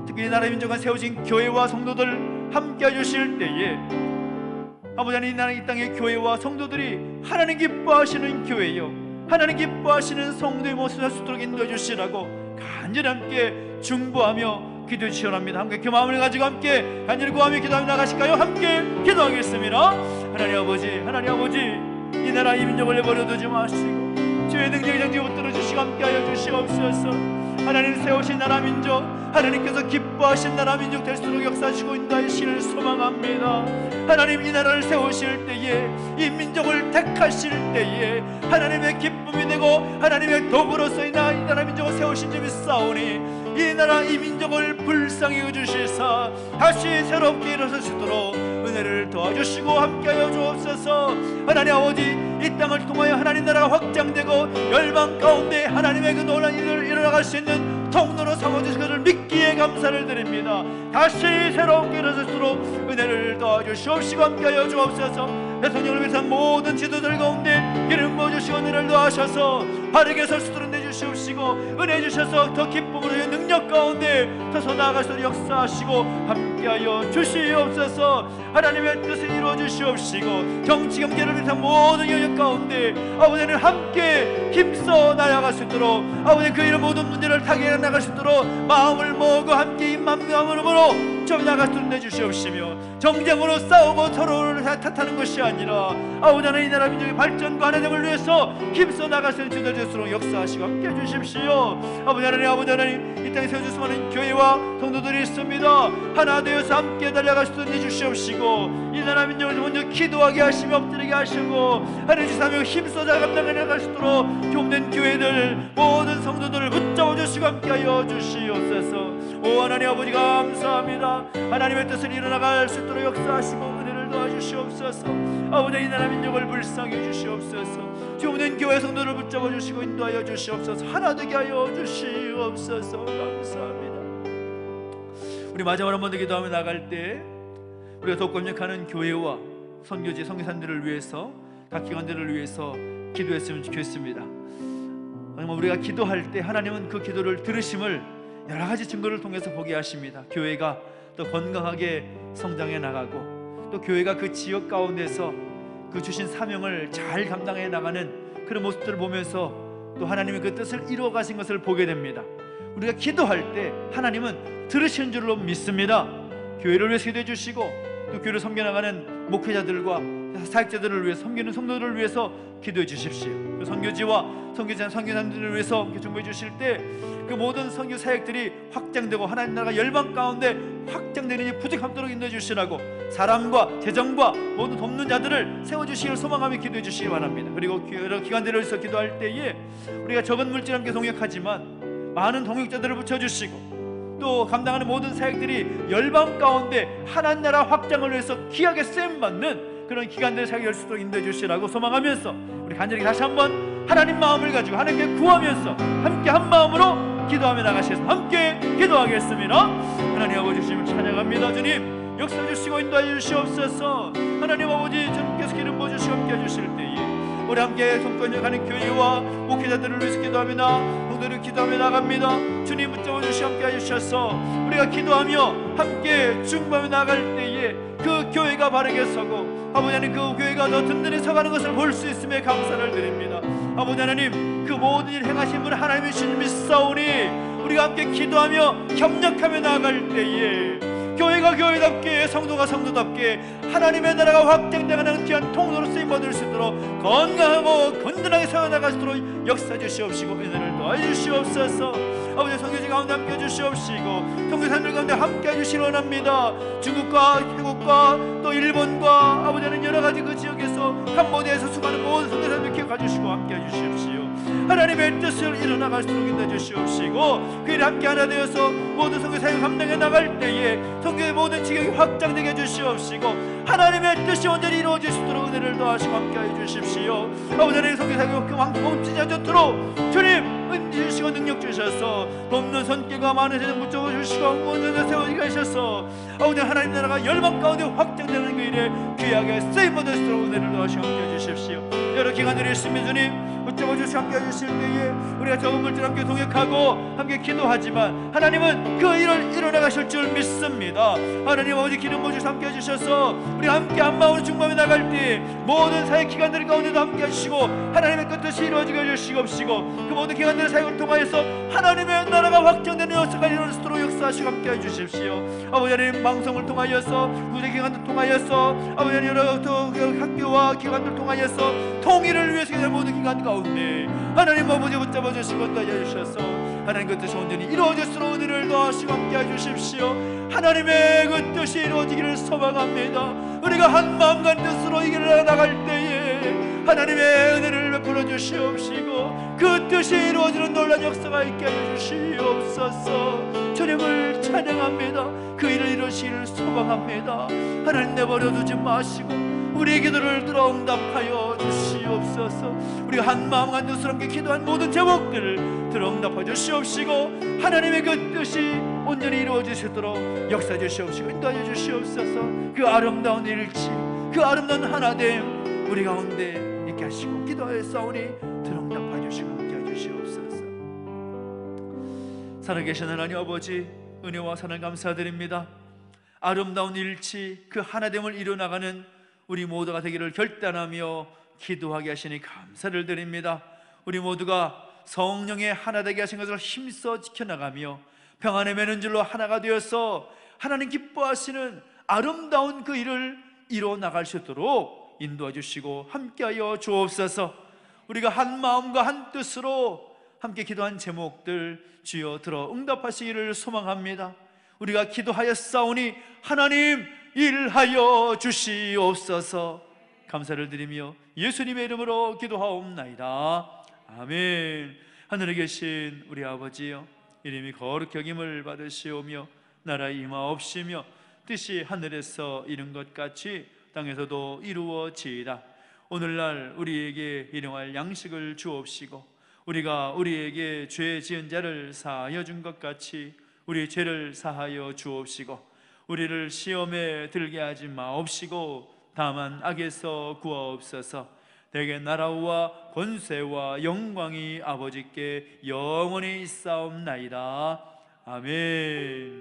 특히 이 나라 민족과 세워진 교회와 성도들 함께 해주실 때에 아버지 하나님, 이 나라 이 땅의 교회와 성도들이 하나님 기뻐하시는 교회요, 하나님 기뻐하시는 성도의 모습을 할 수 있도록 인도해 주시라고 간절히 함께 중보하며 기도해 주시옵나이다. 함께 그 마음을 가지고 함께 간절히 구하며 기도하며 나가실까요? 함께 기도하겠습니다. 하나님 아버지, 하나님 아버지, 이 나라 이 민족을 내버려두지 마시고 주의 능력의 장지 붙들어 주시고 함께하여 주시옵소서. 하나님 세우신 나라 민족, 하나님께서 기뻐하신 나라 민족 될수록 역사하시고 인도하시기를 소망합니다. 하나님, 이 나라를 세우실 때에, 이 민족을 택하실 때에 하나님의 기쁨이 되고 하나님의 도구로서 이 나라 민족을 세우신 점이 싸우니 이 나라 이 민족을 불쌍히 여주시사 다시 새롭게 일어설 수 있도록 은혜를 도와주시고 함께하여 주옵소서. 하나님 아버지, 이 땅을 통하여 하나님 나라가 확장되고 열방 가운데 하나님의 그 놀라운 일을 일어나갈 수 있는 통로로 삼아주신 것을 믿기에 감사를 드립니다. 다시 새롭게 일어설 수 있도록 은혜를 도와주시옵시고 함께하여 주옵소서. 대통령을 비롯한 모든 지도들 가운데 기름 부어주시고 은혜를 도와셔서 바르게 설 수 있도록 내주시옵시고 은혜 주셔서 더 기쁨으로 능력 가운데 서서 나아갈 수 있도록 역사하시고 함께하여 주시옵소서. 하나님의 뜻을 이루어 주시옵시고 정치 경제를 비롯한 모든 영역 가운데 아버지는 함께 힘써 나아갈 수 있도록, 아버지 그 이런 모든 문제를 타개해 나갈 수 있도록 마음을 모으고 함께 입만 마음으로 좀 나아갈 수 있도록 내주시옵시며, 정쟁으로 싸우고 서로를 탓하는 것이 아니라 아버지 하나님, 이 나라 민족의 발전과 하나님을 위해서 힘써 나갈 수 있는 지도자 될수록 역사하시고 함께 해주십시오. 아버지 하나님, 아버지 하나님, 이 땅에 세워줄 수많은 교회와 성도들이 있습니다. 하나 되어서 함께 달려갈 수 있도록 해주시옵시고 이 나라 민족을 먼저 기도하게 하시며 엎드리게 하시고 하나님 주사며 힘써 감당해 나갈 수 있도록 교훈된 교회들 모든 성도들을 붙잡아 주시고 함께하여 주시옵소서. 오 하나님 아버지, 감사합니다. 하나님의 뜻을 이뤄나갈 수 있도록 역사하시고 은혜를 도와주시옵소서. 아버지, 이 나라 민족을 불쌍히 주시옵소서. 교훈된 교회 성도를 붙잡아 주시고 인도하여 주시옵소서. 하나 되게 하여 주시옵소서. 감사합니다. 우리 마지막으로 한 번 더 기도하며 나갈 때 우리가 더 협력하는 교회와 선교지 선교사님들을 위해서, 각 기관들을 위해서 기도했으면 좋겠습니다. 우리가 기도할 때 하나님은 그 기도를 들으심을 여러 가지 증거를 통해서 보게 하십니다. 교회가 더 건강하게 성장해 나가고 또 교회가 그 지역 가운데서 그 주신 사명을 잘 감당해 나가는 그런 모습들을 보면서 또 하나님의 그 뜻을 이루어 가신 것을 보게 됩니다. 우리가 기도할 때 하나님은 들으시는 줄로 믿습니다. 교회를 위해서 기도해 주시고 또 교회를 섬겨나가는 목회자들과 사역자들을 위해 섬기는 성도들을 위해서 기도해 주십시오. 그 선교지와 선교사님들을 위해서 중보해 주실 때 그 모든 선교 사역들이 확장되고 하나님 나라가 열방 가운데 확장되는 부족함도록 인도해 주시라고 사람과 재정과 모든 돕는 자들을 세워주시기를 소망하며 기도해 주시기 바랍니다. 그리고 여러 기관들을 위해서 기도할 때에 우리가 적은 물질 함께 동역하지만 많은 동역자들을 붙여주시고 또 감당하는 모든 사역들이 열방 가운데 하나님 나라 확장을 위해서 귀하게 쓰임받는 그런 기관들의 사역이 될 수 있도록 인도해 주시라고 소망하면서 우리 간절히 다시 한번 하나님 마음을 가지고 하나님께 구하면서 함께 한 마음으로 기도하며 나가셔서 함께 기도하겠습니다. 하나님 아버지 주님을 찬양합니다. 주님 역사 주시고 인도하여 주시옵소서. 하나님 아버지 주님께서 기름 부어주시고 함께 해주실 때에 우리 함께 성권역하는 교회와 목회자들을 위해서 기도합니다. 성도를 기도하며 나갑니다. 주님 붙잡아 주시고 함께 해주셔서 우리가 기도하며 함께 중보하며 나갈 때에 그 교회가 바르게 서고 아버지 하나님 그 교회가 더 든든히 서가는 것을 볼 수 있음에 감사를 드립니다. 아버지 하나님 그 모든 일 행하신 분 하나님의 주님 믿사오니 우리가 함께 기도하며 협력하며 나아갈 때에 교회가 교회답게 성도가 성도답게 하나님의 나라가 확장되는 귀한 통로로 쓰임받을 수 있도록 건강하고 건전하게 세워나갈 수 있도록 역사 주시옵시고 은혜를 도와주시옵소서. 아버지 선교지 가운데 함께 해주시옵시고 선교사님들 가운데 함께 해주시기 원합니다. 중국과 태국과 또 일본과 아버지 하나님 여러가지 그 지역에서 캄보디아에서 수고하는 모든 선교사님들 기억해주시고 함께 해주시옵시고 하나님의 뜻을 이뤄나갈 수 있도록 인도해주시옵시고 그 일에 함께 하나 되어서 모든 선교사역 감당해 나갈 때에 선교의 모든 지경이 확장되게 해주시옵시고 하나님의 뜻이 온전히 이루어질 수 있도록 은혜를 더하시고 함께 해주십시오. 아버지 하나님 선교사역 그 왕국 멈추지 않도록 주님 은혜 주시고 능력 주셔서 돕는 손길과 많은 세상 붙잡아 주시고 모든 세워지게 하셔서 아버지 하나님 나라가 열방 가운데 확장되는 그 일에 귀하게 쓰임받을 수 있도록 은혜를 더하시고 함께 해주십시오. 여러 기관들이 있으면 주님 붙잡아 주시고 함께 해주실 때에 우리가 적은 물질 함께 동역하고 함께 기도하지만 하나님은 그 일을 이뤄나가실 줄 믿습니다. 하나님 아버지 기름 부어주셔서 함께 해주셔서 우리 함께 한마음으로 중보하며 나갈 때 모든 사역 기관들 가운데도 함께 해주시고 하나님의 그 뜻이 이루어지게 해주시옵시고 그 모든 기관들의 사역을 통하여서 하나님의 나라가 확장되는 역사가 이루어질 수 있도록 역사하시고 함께 해주십시오. 아버지 하나님 방송을 통하여서 우리 기관들 통하여서 아버지 하나님 여러 또 학교와 기관들 통하여서 통일을 위해서 기도하는 모든 기관 가운데 하나님 아버지 붙잡아 주시고 인도하여 주셔서 하나님 그 뜻이 온전히 이루어질수록 은혜를 더하시고 함께 해주십시오. 하나님의 그 뜻이 이루어지기를 소망합니다. 우리가 한 마음과 뜻으로 이 길을 나갈 때에 하나님의 은혜를 베풀어 주시옵시고 그 뜻이 이루어지는 놀라운 역사가 있게 하여 주시옵소서. 주님을 찬양합니다. 그 일을 이루시기를 소망합니다. 하나님 내버려 두지 마시고 우리의 기도를 들어 응답하여 주시옵소서. 우리가 한 마음 한 뜻으로 함께 기도한 모든 제목들을 들어 응답하여 주시옵시고 하나님의 그 뜻이 온전히 이루어질 수 있도록 역사 주시옵시고 인도하여 주시옵소서. 그 아름다운 일치 그 아름다운 하나됨 우리 가운데 있게 하시고 기도하였사오니 들어 응답하여 주시고 함께 주시옵소서. 살아계신 하나님 아버지 은혜와 사랑 감사드립니다. 아름다운 일치 그 하나됨을 이루어나가는 우리 모두가 되기를 결단하며 기도하게 하시니 감사를 드립니다. 우리 모두가 성령의 하나 되게 하신 것을 힘써 지켜나가며 평안의 매는줄로 하나가 되어서 하나님 기뻐하시는 아름다운 그 일을 이루어 나갈 수 있도록 인도해 주시고 함께하여 주옵소서. 우리가 한 마음과 한 뜻으로 함께 기도한 제목들 주여 들어 응답하시기를 소망합니다. 우리가 기도하였사오니 하나님 일하여 주시옵소서. 감사를 드리며 예수님의 이름으로 기도하옵나이다. 아멘. 하늘에 계신 우리 아버지여 이름이 거룩히 여김을 받으시오며 나라의 임하옵시며 뜻이 하늘에서 이룬 것 같이 땅에서도 이루어지이다. 오늘날 우리에게 일용할 양식을 주옵시고 우리가 우리에게 죄 지은 자를 사하여 준 것 같이 우리 죄를 사하여 주옵시고 우리를 시험에 들게 하지 마옵시고 다만 악에서 구하옵소서. 대개 나라와 권세와 영광이 아버지께 영원히 있사옵나이다. 아멘.